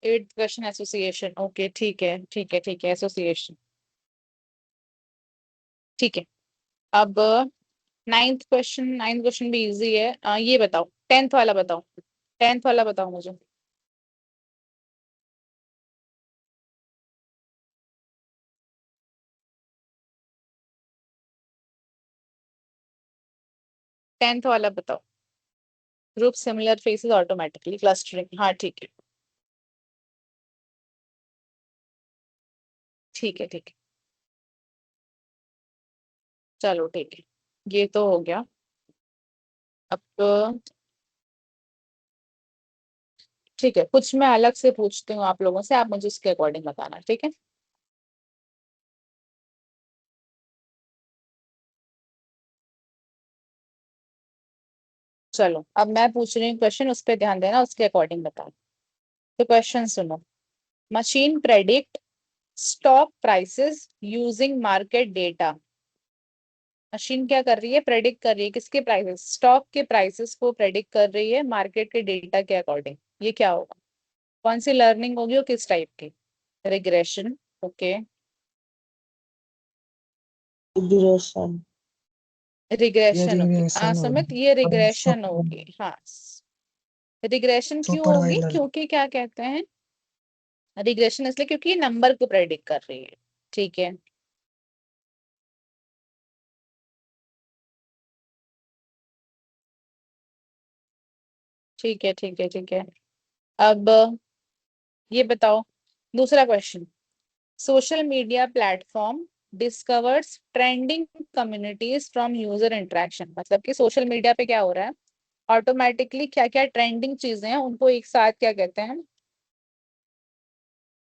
eighth question association. Okay ठीक है ठीक है ठीक है, एसोसिएशन। ठीक है, अब नाइन्थ क्वेश्चन। नाइन्थ क्वेश्चन भी इजी है। ये बताओ, टेंथ वाला बताओ। टेंथ वाला बताओ मुझे। टेंथ वाला बताओ। Group similar faces automatically clustering. हाँ ठीक है ठीक है ठीक है, चलो ठीक है, ये तो हो गया। अब ठीक है, कुछ मैं अलग से पूछती हूँ आप लोगों से, आप मुझे उसके अकॉर्डिंग बताना। ठीक है, चलो अब मैं पूछ रही हूँ क्वेश्चन, उस पर ध्यान देना, उसके अकॉर्डिंग बताना। तो क्वेश्चन सुनो। Machine predict stock prices using market data. Machine क्या कर रही है? प्रेडिक्ट कर रही है किसके प्राइसेस? स्टॉक के प्राइसेस को प्रेडिक्ट कर रही है मार्केट के डेटा के अकॉर्डिंग। ये क्या होगा? कौन सी लर्निंग होगी और किस टाइप की? रिग्रेशन। ओके, ड्यूरेशन ये रिग्रेशन होगी। रिग्रेशन सुमित, होगी ये और रिग्रेशन होगी। हाँ, रिग्रेशन क्यों होगी? सुपरवाइजर क्योंकि क्या कहते हैं, रिग्रेशन इसलिए क्योंकि ये नंबर को प्रेडिक्ट कर रही है। ठीक है, ठीक है ठीक है ठीक है। अब ये बताओ, दूसरा question. Social media platform discovers trending communities from user interaction. मतलब कि सोशल मीडिया पे क्या हो रहा है, ऑटोमेटिकली क्या क्या ट्रेंडिंग चीजें हैं उनको एक साथ क्या कहते हैं,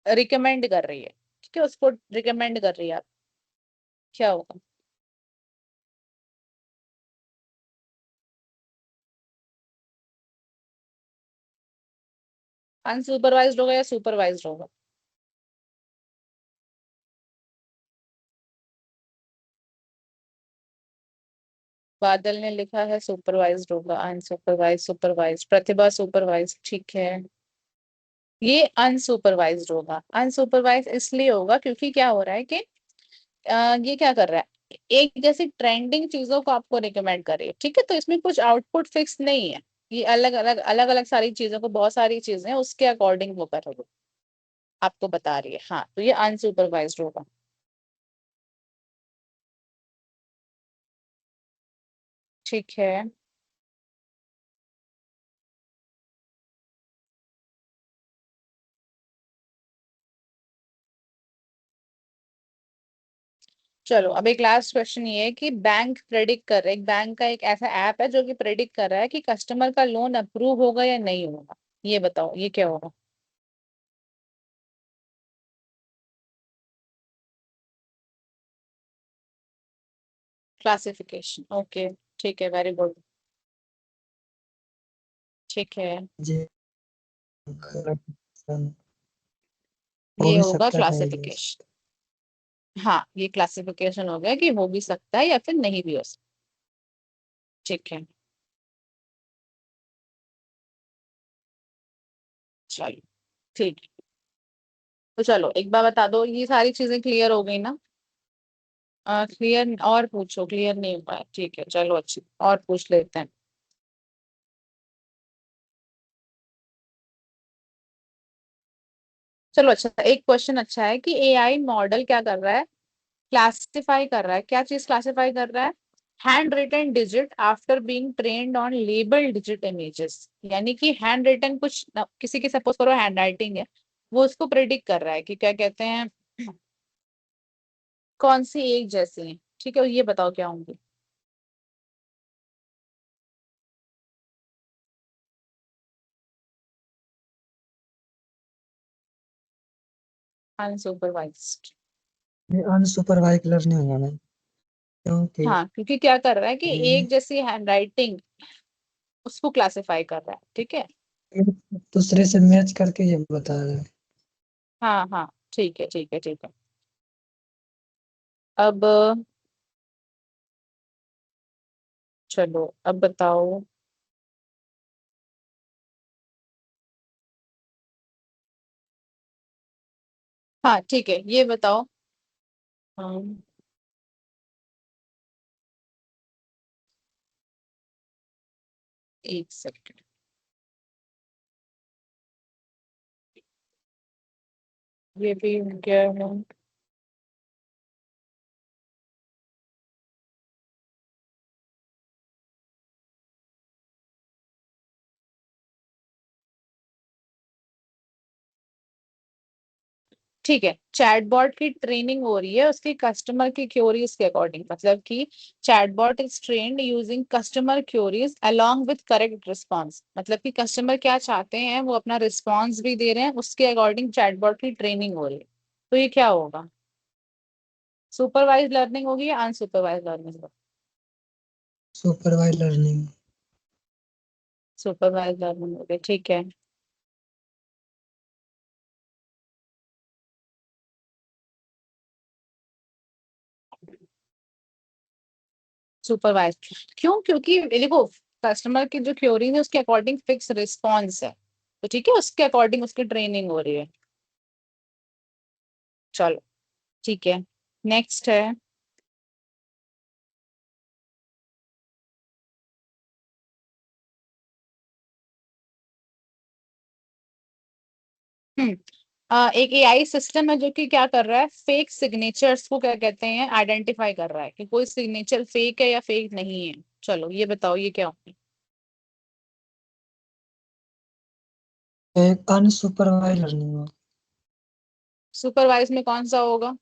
रिकमेंड कर रही है। ठीक है, उसको रिकमेंड कर रही है। आप क्या होगा? अनसुपरवाइज्ड होगा या सुपरवाइज्ड होगा? बादल ने लिखा है सुपरवाइज्ड होगा। अनसुपरवाइज, सुपरवाइज, प्रतिभा सुपरवाइज। ठीक है, ये अनसुपरवाइज्ड होगा। अनसुपरवाइज इसलिए होगा क्योंकि क्या हो रहा है कि ये क्या कर रहा है, एक जैसी ट्रेंडिंग चीजों को आपको रिकमेंड कर रही है। ठीक है, तो इसमें कुछ आउटपुट फिक्स नहीं है। ये अलग अलग अलग अलग सारी चीजों को, बहुत सारी चीजें हैं, उसके अकॉर्डिंग वो कर रही है, आपको बता रही है। हाँ, तो ये अनसुपरवाइज्ड होगा। ठीक है, चलो अब एक लास्ट क्वेश्चन ये है कि बैंक प्रेडिक्ट कर रहा है, एक बैंक का एक ऐसा ऐप है जो कि प्रेडिक्ट कर रहा है कि कस्टमर का लोन अप्रूव होगा या नहीं होगा। ये बताओ ये क्या होगा। क्लासिफिकेशन, ओके ठीक है, वेरी गुड, ठीक है, जी हो ये भी होगा सकता है नहीं भी हो क्लासिफिकेशन। हाँ ये क्लासिफिकेशन हो गया कि हो भी सकता है या फिर नहीं भी हो सकता। ठीक है, चलो ठीक है। तो चलो एक बार बता दो, ये सारी चीजें क्लियर हो गई ना। क्लियर और पूछो, क्लियर नहीं हो पाया, ठीक है चलो अच्छी और पूछ लेते हैं। चलो अच्छा, एक क्वेश्चन अच्छा है कि एआई मॉडल क्या कर रहा है, क्लासिफाई कर रहा है, क्या चीज क्लासिफाई कर रहा है, hand written digit after being trained on label digit images. यानी कि हैंड रिटन कुछ किसी की सपोज करो हैंड राइटिंग है, वो उसको प्रिडिक्ट कर रहा है कि क्या कहते हैं कौन सी एक जैसी है। ठीक है, ये बताओ क्या होंगी। अनसुपरवाइज्ड। अनसुपरवाइज लर्निंग होगा मैम, क्योंकि हाँ क्योंकि क्या कर रहा है कि ये एक जैसी हैंड राइटिंग उसको क्लासिफाई कर रहा है। ठीक है, एक दूसरे से मैच करके ये बता रहा है। हाँ हाँ ठीक है ठीक है ठीक है। अब चलो अब बताओ। हाँ ठीक है, ये बताओ। um, एक सेकंड, ये भी क्या है। ठीक है, चैटबॉट की ट्रेनिंग हो रही है उसकी कस्टमर की क्योरीज के अकॉर्डिंग, मतलब कि chatbot is trained using customer queries along with correct response, मतलब कि कस्टमर क्या चाहते हैं वो अपना रिस्पांस भी दे रहे हैं, उसके अकॉर्डिंग चैटबॉट की ट्रेनिंग हो रही है। तो ये क्या होगा, सुपरवाइज लर्निंग होगी या अनसुपरवाइज लर्निंग होगी। Supervise learning. सुपरवाइज लर्निंग होगी, ठीक है। सुपरवाइज क्यों, क्योंकि देखो कस्टमर की जो क्योरी है उसके अकॉर्डिंग फिक्स रिस्पॉन्स है, तो ठीक है उसके अकॉर्डिंग उसकी ट्रेनिंग हो रही है। चलो ठीक है, नेक्स्ट है। हम्म एक एआई सिस्टम है जो कि क्या कर रहा है, फेक सिग्नेचर्स को क्या कहते हैं आइडेंटिफाई कर रहा है कि कोई सिग्नेचर फेक है या फेक नहीं है। चलो ये बताओ ये क्या होगा। एक अनसुपरवाइज लर्निंग होगा। सुपरवाइज में कौन सा होगा।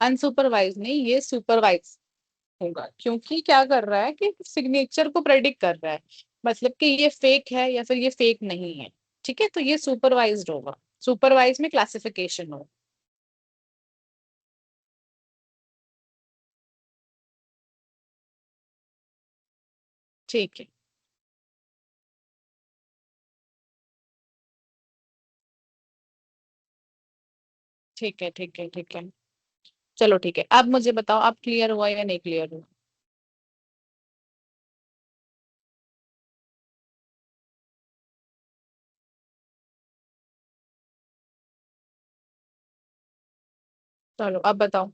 अनसुपरवाइज नहीं, ये सुपरवाइज होगा, क्योंकि क्या कर रहा है कि सिग्नेचर को प्रेडिक्ट कर रहा है, मतलब कि ये फेक है या फिर ये फेक नहीं है। ठीक है, तो ये सुपरवाइज्ड होगा, सुपरवाइज में क्लासिफिकेशन हो। ठीक है ठीक है ठीक है ठीक है। चलो ठीक है, अब मुझे बताओ अब क्लियर हुआ या नहीं क्लियर हुआ। चलो अब बताओ।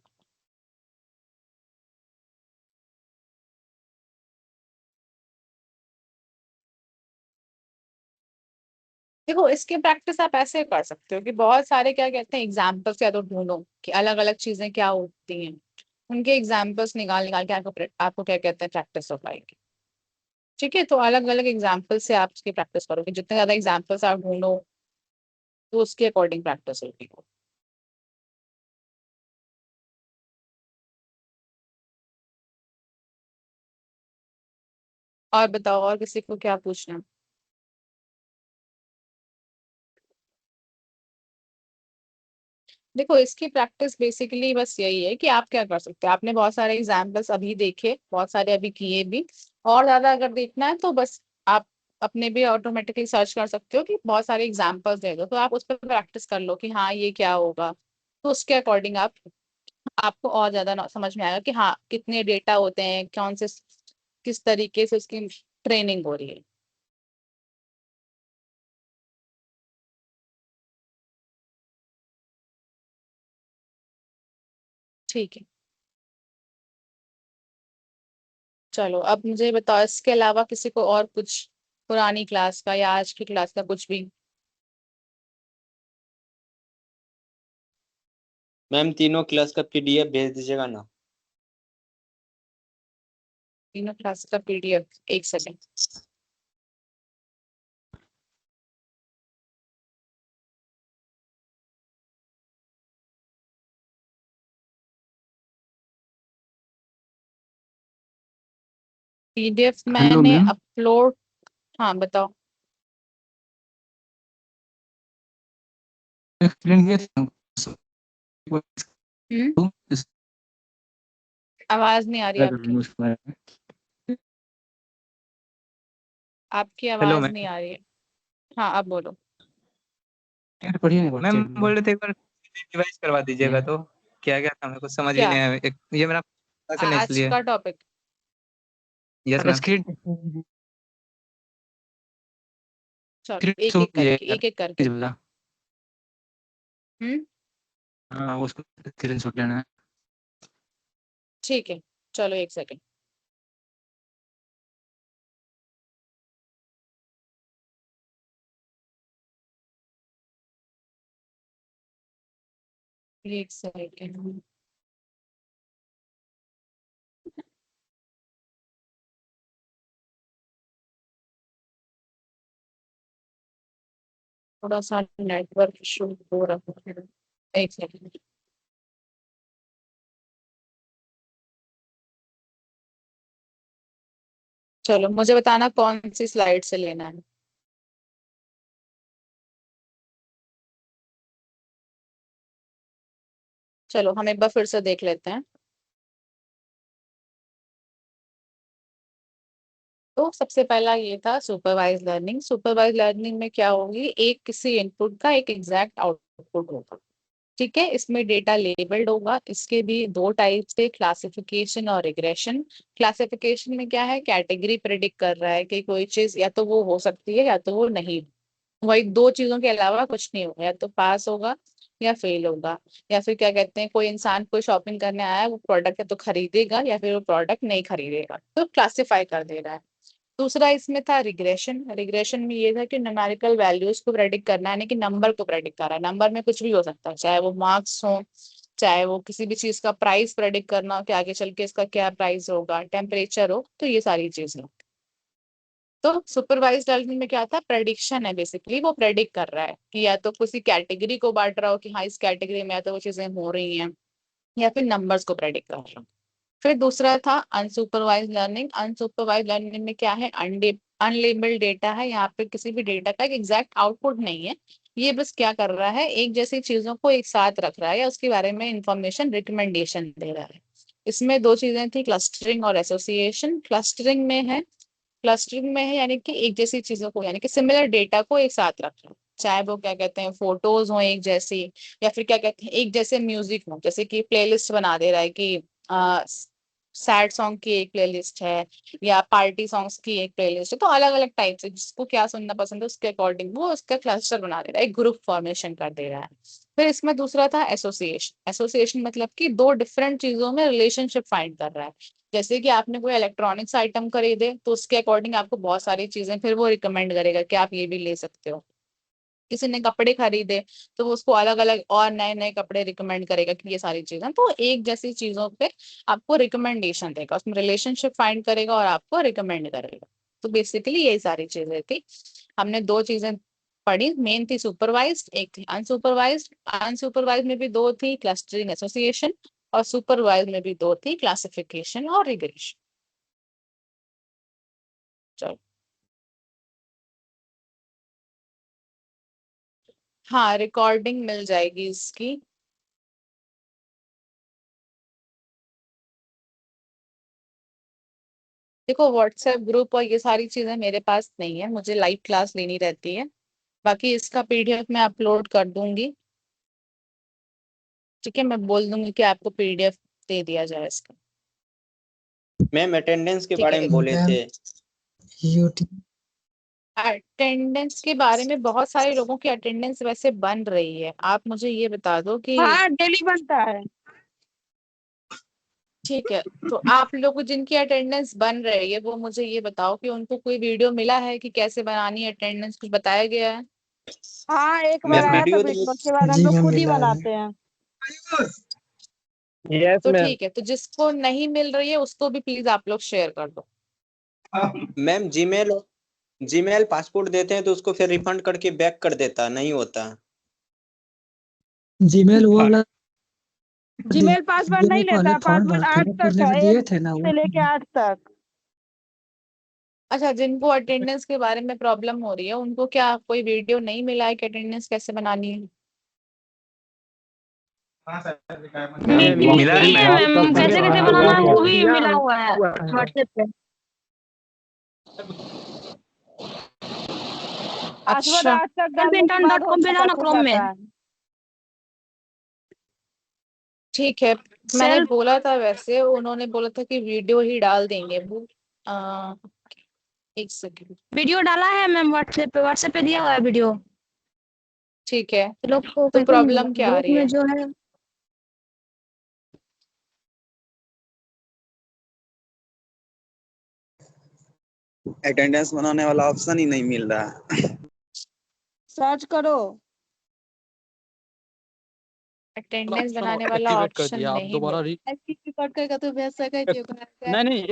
देखो इसकी प्रैक्टिस आप ऐसे कर सकते हो कि बहुत सारे क्या कहते हैं एग्जाम्पल्स या तो ढूंढो कि अलग अलग चीजें क्या होती हैं। उनके एग्जाम्पल्स निकाल निकाल के आपको क्या कहते हैं प्रैक्टिस हो पाएगी। ठीक है, तो अलग अलग एग्जाम्पल से आप उसकी प्रैक्टिस करोगे, जितने ज्यादा एग्जाम्पल्स आप ढूंढो तो उसके अकॉर्डिंग प्रैक्टिस होगी। और बताओ, और किसी को क्या पूछना है? देखो, इसकी प्रैक्टिस बेसिकली बस यही है कि आप क्या कर सकते हैं। आपने बहुत सारे एग्जाम्पल्स अभी देखे, बहुत सारे अभी किए भी, और ज्यादा अगर देखना है तो बस आप अपने भी ऑटोमेटिकली सर्च कर सकते हो कि बहुत सारे एग्जाम्पल्स दे दो, तो आप उस पर प्रैक्टिस कर लो कि हाँ ये क्या होगा। तो उसके अकॉर्डिंग आपको और ज्यादा समझ में आएगा कि हाँ कितने डेटा होते हैं, कौन से किस तरीके से उसकी ट्रेनिंग हो रही है। ठीक है, चलो अब मुझे बताओ, इसके अलावा किसी को और कुछ पुरानी क्लास का या आज की क्लास का कुछ भी? मैम तीनों क्लास का पीडीएफ भेज दीजिएगा ना। तीनों क्लास का पीडीएफ, एक सेकेंड। पीडीएफ हेलो मैंने मैम। अपलोड। हाँ बताओ। एक्सप्लेन किया था। हम्म, तो इस आवाज नहीं आ रही क्या कर आपकी। लूँ उसके बारे में? आपकी हेलो आवाज नहीं मैम। आ रही है। हाँ अब बोलो। यार पढ़िए ना मैम चैट में। बोल रहे थे एक बार रिवाइज करवा दीजिएगा तो। क्या क्या था मेरे को समझ ही क्या नहीं आया, ये मेरा क्लास है ना आज इसलिए। का टॉपिक? यस अरे मैम। स्क्रीन चलो स्क्रीन एक शॉट एक करके, यार एक एक करके। बोला। हम्म, हाँ उसको स्क्रीन शॉट लेना है। ठीक है, चलो एक सेकेंड। एक सेकेंड। थोड़ा सा नेटवर्क इशू हो रहा है, एक सेकेंड। चलो मुझे बताना कौन सी स्लाइड से लेना है। चलो हम एक बार फिर से देख लेते हैं। तो सबसे पहला ये था सुपरवाइज लर्निंग। सुपरवाइज लर्निंग में क्या होगी, एक किसी इनपुट का एक एग्जैक्ट आउटपुट होगा। ठीक है, इसमें डेटा लेबल्ड होगा। इसके भी दो टाइप से, क्लासिफिकेशन और रिग्रेशन। क्लासिफिकेशन में क्या है, कैटेगरी प्रेडिक्ट कर रहा है कि कोई चीज या तो वो हो सकती है या तो वो नहीं। वही दो चीजों के अलावा कुछ नहीं होगा, या तो पास होगा या फेल होगा। या फिर क्या कहते हैं, कोई इंसान कोई शॉपिंग करने आया है, वो प्रोडक्ट या तो खरीदेगा या फिर वो प्रोडक्ट नहीं खरीदेगा, तो क्लासिफाई कर दे रहा है। दूसरा इसमें था रिग्रेशन। रिग्रेशन में ये था कि न्यूमेरिकल वैल्यूज को प्रेडिक्ट करना है, यानी कि नंबर को प्रेडिक्ट कर रहा है। नंबर में कुछ भी हो सकता है, चाहे वो मार्क्स हो, चाहे वो किसी भी चीज का प्राइस प्रेडिक्ट करना हो कि आगे चल के इसका क्या प्राइस होगा, टेम्परेचर हो, तो ये सारी चीजें। तो सुपरवाइज्ड लर्निंग में क्या था, प्रेडिक्शन है। बेसिकली वो प्रेडिक्ट कर रहा है कि या तो किसी कैटेगरी को बांट रहा हो कि हाँ इस कैटेगरी में या तो वो चीजें हो रही हैं, या फिर नंबर्स को प्रेडिक्ट कर रहा हो। फिर दूसरा था अनसुपरवाइज लर्निंग। अनसुपरवाइज लर्निंग में क्या है, अनलेबल्ड डेटा है। यहाँ पे किसी भी डेटा का एक एग्जैक्ट आउटपुट नहीं है। ये बस क्या कर रहा है, एक जैसी चीजों को एक साथ रख रहा है या उसके बारे में इंफॉर्मेशन रिकमेंडेशन दे रहा है। इसमें दो चीजें थी, क्लस्टरिंग और एसोसिएशन। क्लस्टरिंग में है यानी कि एक जैसी चीजों को, यानी कि सिमिलर डेटा को एक साथ रखना। चाहे वो क्या कहते हैं फोटोज हो एक जैसी, या फिर क्या कहते हैं एक जैसे म्यूजिक हो, जैसे कि प्लेलिस्ट बना दे रहा है कि सैड सॉन्ग की एक प्लेलिस्ट है या पार्टी सॉन्ग्स की एक प्लेलिस्ट है। तो अलग अलग टाइप से जिसको क्या सुनना पसंद है उसके अकॉर्डिंग वो उसका क्लस्टर बना दे रहा है, एक ग्रुप फॉर्मेशन कर दे रहा है। फिर इसमें दूसरा था एसोसिएशन। एसोसिएशन मतलब कि दो डिफरेंट चीजों में रिलेशनशिप फाइंड कर रहा है। जैसे कि आपने कोई इलेक्ट्रॉनिक्स आइटम खरीदे तो उसके अकॉर्डिंग आपको बहुत सारी चीजें फिर वो रिकमेंड करेगा कि आप ये भी ले सकते हो। किसी ने कपड़े खरीदे तो वो उसको अलग अलग और नए नए कपड़े रिकमेंड करेगा कि ये सारी चीजें, तो एक जैसी चीजों पे आपको रिकमेंडेशन देगा, उसमें रिलेशनशिप फाइंड करेगा और आपको रिकमेंड करेगा। तो बेसिकली यही सारी चीजें थी। हमने दो चीजें पढ़ी, मेन थी सुपरवाइज्ड, एक थी अनसुपरवाइज्ड। अनसुपरवाइज्ड में भी दो थी, क्लस्टरिंग एसोसिएशन, और सुपरवाइज्ड में भी दो थी, क्लासिफिकेशन और रिग्रेशन। चलो, हाँ रिकॉर्डिंग मिल जाएगी इसकी। देखो व्हाट्सएप ग्रुप और ये सारी चीजें मेरे पास नहीं है, मुझे लाइव क्लास लेनी रहती है। बाकी इसका पीडीएफ मैं अपलोड कर दूंगी। ठीक है, मैं बोल दूंगी कि आपको पीडीएफ दे दिया जाए इसका। मैम अटेंडेंस के ठीक बारे है, में बोले थे। यूट्यूब अटेंडेंस के बारे में बहुत सारे लोगों की अटेंडेंस वैसे बन रही है। आप मुझे ये बता दो कि हाँ डेली बनता है। ठीक है, तो आप लोग जिनकी अटेंडेंस बन रही है वो मुझे ये बताओ कि उनको कोई वीडियो मिला है कि कैसे बनानी है अटेंडेंस, कुछ बताया गया है? हाँ एक बार मैम आया था वीडियो वीडियो, तो उसके बाद हम जी लोग मैम खुद ही मिला है। बनाते हैं। यस तो मैम। ठीक है, तो जिसको नहीं मिल रही है उसको भी प्लीज आप लोग शेयर कर दो। मैम जीमेल पासपोर्ट देते हैं तो उसको फिर रिफंड करके बैक कर देता, नहीं होता। जीमेल वो वाला जीमेल पासवर्ड नहीं पहले लेता, फॉर्म पासवर्ड भरते 8 ना, तक पहले का, भी 1 दिए थे ना वो। से लेके 8 तक। अच्छा, जिनको अटेंडेंस के बारे में प्रॉब्लम हो रही है उनको क्या कोई वीडियो नहीं मिला है कि अटेंडेंस कैसे बनानी है? मिला है मिली है मैम। मैम, कैसे कैसे बनाना है वो भी मिला हुआ है व्हाट्सएप पे। पासवर्ड अच्छा 8 तक डालने के बाद हो Elpinton.com पे जाओ जाता, ना खुल क्रोम में। जाता है। ठीक है, मैंने सेल्फ बोला था, वैसे उन्होंने बोला था कि वीडियो ही डाल देंगे वो। आ, एक सेकंड। वीडियो डाला है मैम व्हाट्सएप पे दिया हुआ है वीडियो। ठीक है, लोग को तो कहते हैं प्रॉब्लम क्या आ ग्रुप रही में है? जो है। अटेंडेंस बनाने वाला ऑप्शन ही नहीं मिल रहा है। सर्च करो। अटेंडेंस बनाने वाला एक्टिवेट कर ऑप्शन दिया, आप नहीं दोबारा रिकॉर्ड करके तो भेज सके नहीं नहीं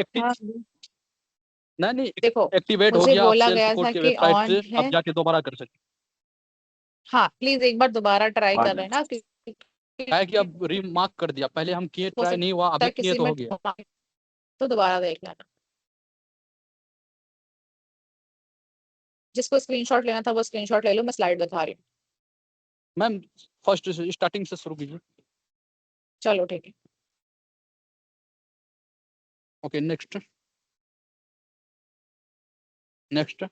नहीं देखो, एक्टिवेट हो मुझे गया, आप बोला सेल्फ गया कोड था की कि वेबसाइट ऑन से है। आप जाके दोबारा कर सकते हाँ प्लीज एक बार दोबारा ट्राई कर लेना, क्योंकि है कि अब रीमार्क कर दिया, पहले हम किए, हो ट्राई नहीं हुआ, सकता अभी है किए किसी तो में हो गया। तो दोबारा देख लेना। जिसको स्क्रीनशॉट लेना था वो स्क्रीनशॉट ले लो, मैं स्लाइड दिखा रही हूँ। मैम फर्स्ट से स्टार्टिंग से शुरू कीजिए। चलो ठीक है। Okay next next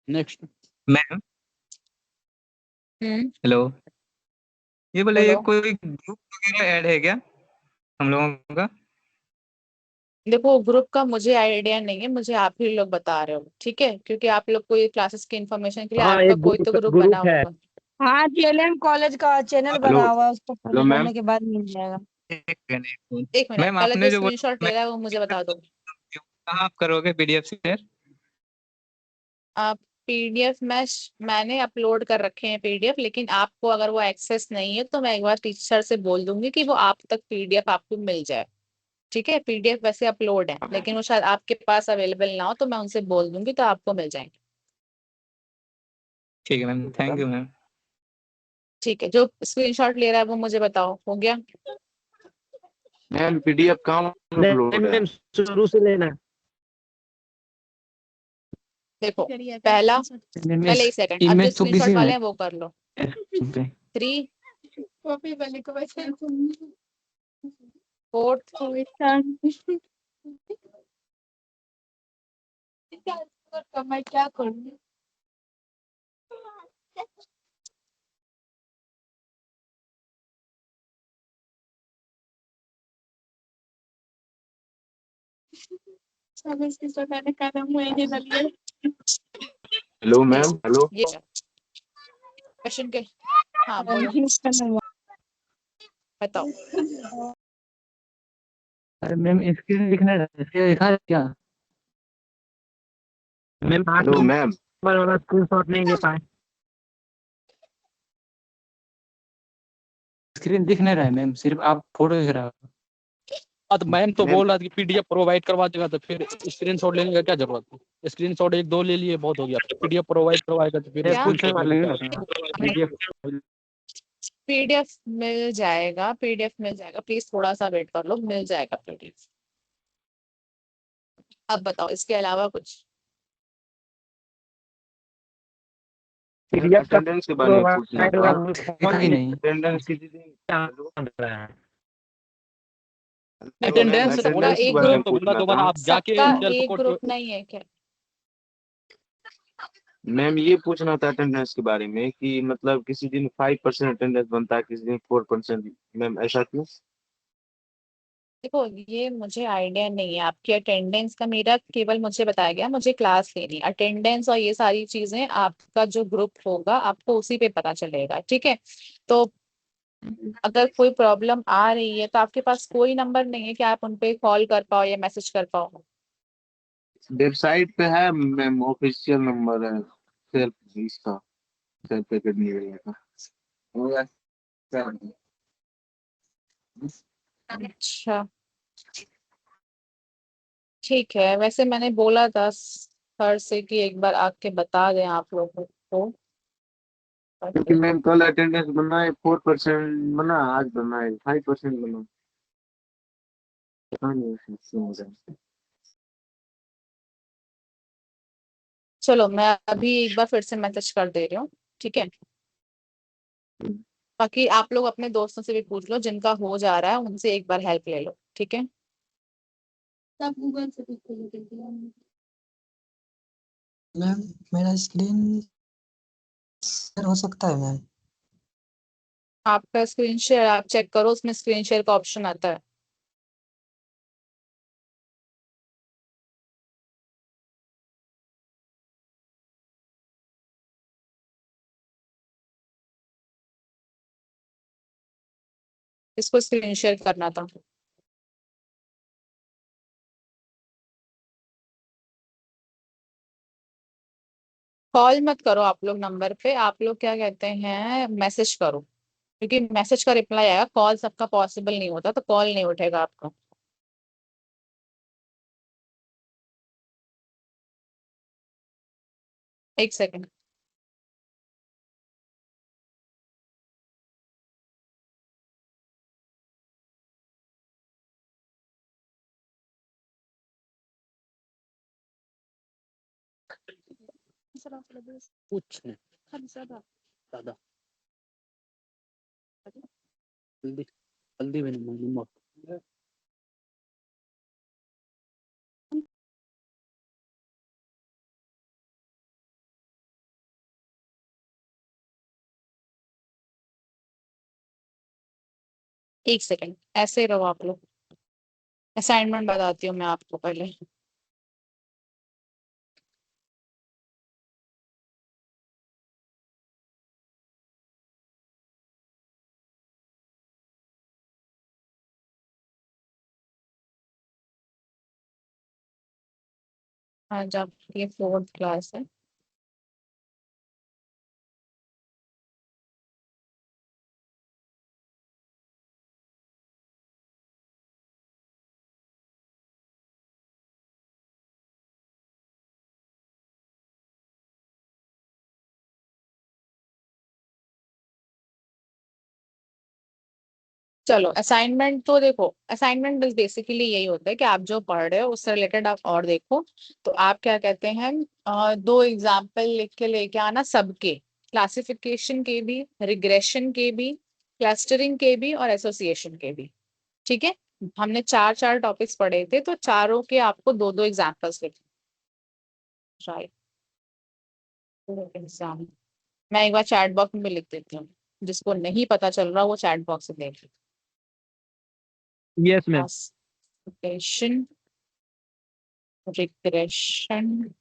next. Ma'am hmm, hello, ये बोले ये बोलो। कोई ग्रुप वगैरह ऐड है क्या हम लोगों का? देखो ग्रुप का मुझे आइडिया नहीं है, मुझे आप ही लोग बता रहे हो, ठीक है, क्योंकि आप लोग को ये क्लासेस की इन्फॉर्मेशन के लिए हाँ आपका एक कोई तो ग्रुप बना ग्रुप है। होगा। हाँ जेएलएम कॉलेज का चैनल हेलो बना हुआ है, उसको हेलो फॉलो मैम। करने के बाद मिल जाएगा। एक सेकंड, एक मिनट। एक मिनट, मैम पहले जो आपने जो बोला स्क्रीनशॉट मैं ले रहा है वो मुझे बता दो। कहाँ आप करोगे पीडीएफ शेयर? आप पीडीएफ मैंने अपलोड कर रखे हैं पीडीएफ, लेकिन आपको अगर वो एक्सेस नहीं है तो मैं एक बार टीचर से बोल दूंगी कि वो आप तक पीडीएफ आपको मिल जाए। ठीक है, पीडीएफ वैसे अपलोड है लेकिन वो शायद आपके पास अवेलेबल ना हो, तो मैं उनसे बोल दूंगी तो आपको मिल जाएंगे। ठीक है मैम, थैंक यू मैम। ठीक है, जो स्क्रीनशॉट ले रहा है वो मुझे बताओ, हो गया? मैम पीडीएफ कहाँ नहीं अपलोड है? मैम शुरू से लेना। देखो पहले एक सेकंड, अब जो इमेज तो स्क्रीनशॉट किसी में वाले हैं वो कर लो। 3 4 मैं क्या करूँ? Hello ma'am, hello. ये क्वेश्चन के, हाँ बोलो, बताओ। अरे मैम स्क्रीन लिखना है, इसके लिखा है क्या? मैम 8 हेलो मैम नंबर वाला स्क्रीनशॉट नहीं ले पाए। स्क्रीन दिख नहीं रहा है मैम, सिर्फ आप फोटो दिख रहा है। तो मैम तो मैम बोल रहा था कि पीडीएफ प्रोवाइड करवा देगा, तो फिर स्क्रीनशॉट लेने का क्या जरूरत है? स्क्रीनशॉट एक दो ले लिए बहुत हो गया, पीडीएफ प्रोवाइड करवाएगा तो फिर ये क्या खुद से स्क्रीनशॉट कर लेने लेंगे का ना क्या? PDF। पीडीएफ मिल जाएगा, पीडीएफ मिल जाएगा, प्लीज थोड़ा सा वेट कर लो, मिल जाएगा पीडीएफ। अब बताओ इसके अलावा कुछ। पीडीएफ का अटेंडेंस के बारे में पूछना प्रोवाइड था। आप देखा ही नहीं। अटेंडेंस की बन रहा है। हेलो मैम अटेंडेंस सबका अटेंडेंस के एक बारे में ग्रुप, तो बंदा पूछना दोबारा था। आप जाके सबका सेल्फ एक कोट। ग्रुप नहीं है क्या? मैम ये पूछना था अटेंडेंस के बारे में कि मतलब किसी दिन 5% अटेंडेंस बनता है, किसी दिन 4%। मैम ऐसा क्यों? देखो ये मुझे आइडिया नहीं है आपकी अटेंडेंस का, मेरा केवल मुझे बताया गया मुझे क्लास लेनी, अटेंडेंस और ये सारी चीजें आपका जो ग्रुप होगा आपको उसी पे पता चलेगा, ठीक है? तो अगर कोई प्रॉब्लम आ रही है तो आपके पास कोई नंबर नहीं है कि आप उन पे कॉल कर पाओ या मैसेज कर पाओ? वेबसाइट पे है मैम, ऑफिशियल नंबर है सेल्फ इसका, सेल्फ एकेडमी वाला का। वो ऐसा है। अच्छा ठीक है, वैसे मैंने बोला था सर से कि एक बार आके बता दें आप लोगों को। क्योंकि मैम कल अटेंडेंस बना है 4% बना, आज बना है 5% बना। पता नहीं क्यों हो रहा है। चलो मैं अभी एक बार फिर से मैसेज कर दे रही हूँ, ठीक है? बाकी आप लोग अपने दोस्तों से भी पूछ लो, जिनका हो जा रहा है उनसे एक बार हेल्प ले लो, ठीक है? सब गूगल से देख लीजिए। मैम मेरा स्क्रीन शेयर हो सकता है मैम? आपका स्क्रीन शेयर आप चेक करो, उसमें स्क्रीन शेयर का ऑप्शन आता है। इसको स्क्रीन शेयर करना था। कॉल मत करो आप लोग नंबर पे, आप लोग क्या कहते हैं मैसेज करो, क्योंकि मैसेज का रिप्लाई आएगा, कॉल सबका पॉसिबल नहीं होता तो कॉल नहीं उठेगा आपका। एक सेकंड। कुछ नहीं दादा, जल्दी जल्दी भी नहीं मालूम। एक सेकंड ऐसे ही रहो आप लोग, असाइनमेंट बताती हूँ मैं आपको पहले। आज आपकी 4th क्लास है। चलो असाइनमेंट तो देखो, असाइनमेंट बस बेसिकली यही होता है कि आप जो पढ़ रहे हो उससे रिलेटेड आप और देखो। तो आप क्या कहते हैं, दो एग्जाम्पल लिख के लेके आना सबके, क्लासिफिकेशन के भी, रिग्रेशन के भी, क्लस्टरिंग के भी और एसोसिएशन के भी, ठीक है? हमने चार चार टॉपिक्स पढ़े थे तो चारों के आपको दो दो एग्जाम्पल्स लिखने, राइट? एग्जाम मैं एक बार चैट बॉक्स में भी लिख देती हूँ, जिसको नहीं पता चल रहा वो चैट बॉक्स से देख लो। Yes ma'am. Classification, regression,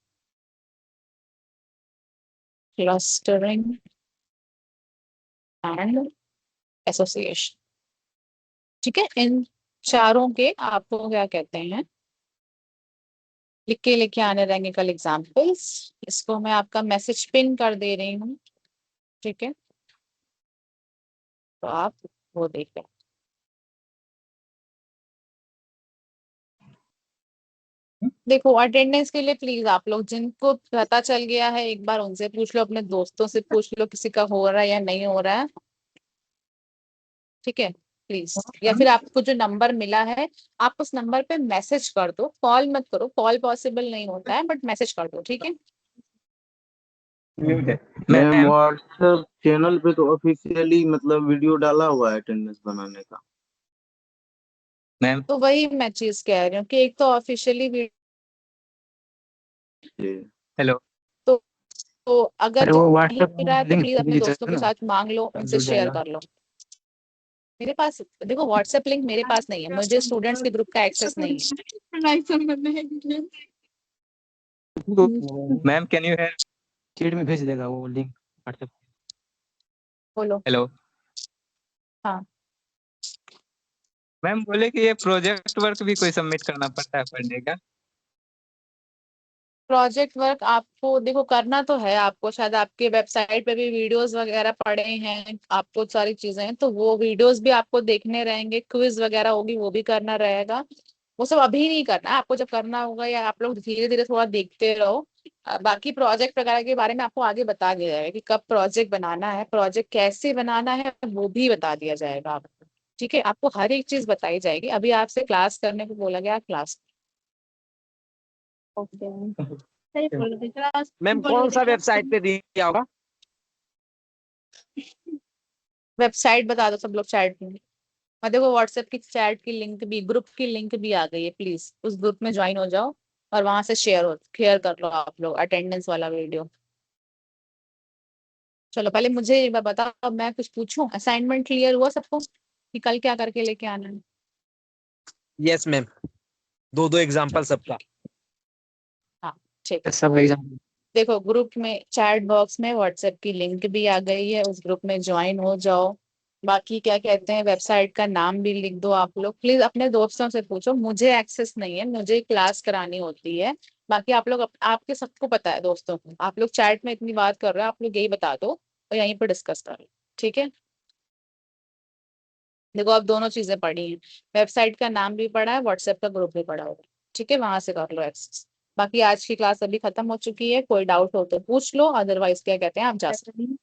clustering and association, ठीक है? इन चारों के आपको क्या कहते हैं लिख के लेके आने रहेंगे कल एग्जाम्पल्स। इसको मैं आपका मैसेज पिन कर दे रही हूँ, ठीक है, तो आप वो देख लें। देखो अटेंडेंस के लिए प्लीज आप लोग जिनको पता चल गया है एक बार उनसे पूछ लो, अपने दोस्तों से पूछ लो किसी का हो रहा है या नहीं हो रहा है, ठीक है प्लीज। या फिर आपको जो नंबर मिला है आप उस नंबर पे मैसेज कर दो, कॉल मत करो, कॉल पॉसिबल नहीं होता है, बट मैसेज कर दो, ठीक है। मैम व्हाट्सएप चैनल पे तो ऑफिशियली मतलब वीडियो डाला हुआ है अटेंडेंस बनाने का। मैम तो वही मैं चीज कह रही हूँ कि एक तो ऑफिशियली हेलो तो अगर अरे जो वो नहीं व्हाट्सएप मिल रहा है तो लिंक प्लीज अपने दीजिए दोस्तों के ना, साथ मांग लो, तब उनसे जुड़ शेयर जाएगा। कर लो। मेरे पास देखो व्हाट्सएप लिंक मेरे पास नहीं है, मुझे स्टूडेंट्स के ग्रुप का एक्सेस नहीं है। Ma'am can you here chat में भेज देगा वो लिंक व्हाट्सएप। बोलो। हेलो हाँ मैम बोले कि ये प्रोजेक्ट वर्क भी कोई सबमिट करना पड़ता है पढ़ने का। प्रोजेक्ट वर्क आपको देखो करना तो है, आपको शायद आपके वेबसाइट पे भी वीडियोस वगैरह पड़े हैं, आपको सारी चीजें हैं तो वो वीडियोस भी आपको देखने रहेंगे, क्विज वगैरह होगी वो भी करना रहेगा। वो सब अभी नहीं करना है, आपको जब करना होगा या आप लोग धीरे धीरे थोड़ा देखते रहो। बाकी प्रोजेक्ट वगैरह के बारे में आपको आगे बता दिया जाएगा कि कब प्रोजेक्ट बनाना है, प्रोजेक्ट कैसे बनाना है वो भी बता दिया जाएगा आपको, ठीक है। आपको हर एक चीज बताई जाएगी। अभी आपसे क्लास करने को बोला गया, क्लास ओके। मैम कौन सा वेबसाइट पे दिया होगा? वेबसाइट बता दो सब लोग चैट में। और देखो व्हाट्सएप की चैट की लिंक भी, ग्रुप की लिंक भी आ गई है, प्लीज उस ग्रुप में ज्वाइन हो जाओ और वहां से शेयर कर लो आप लोग अटेंडेंस वाला वीडियो। चलो पहले मुझे एक बार बताओ, मैं कुछ पूछूं, असाइनमेंट क्लियर हुआ सबको कि कल क्या करके लेके आना है? यस मैम, दो दो एग्जांपल सबका। हाँ ठीक है। सब एग्जाम देखो ग्रुप में चैट बॉक्स में व्हाट्सएप की लिंक भी आ गई है, उस ग्रुप में ज्वाइन हो जाओ। बाकी क्या कहते हैं, वेबसाइट का नाम भी लिख दो आप लोग, प्लीज अपने दोस्तों से पूछो, मुझे एक्सेस नहीं है, मुझे क्लास करानी होती है। बाकी आप लोग आपके सबको पता है दोस्तों को, आप लोग चैट में इतनी बात कर रहे हो, आप लोग यही बता दो और यहीं पर डिस्कस कर लो, ठीक है। देखो अब दोनों चीजें पढ़ी हैं, वेबसाइट का नाम भी पढ़ा है, व्हाट्सएप का ग्रुप भी पढ़ा होगा, ठीक है, वहां से कर लो एक्सेस। बाकी आज की क्लास अभी खत्म हो चुकी है, कोई डाउट हो तो पूछ लो, अदरवाइज क्या कहते हैं आप जा सकते हैं।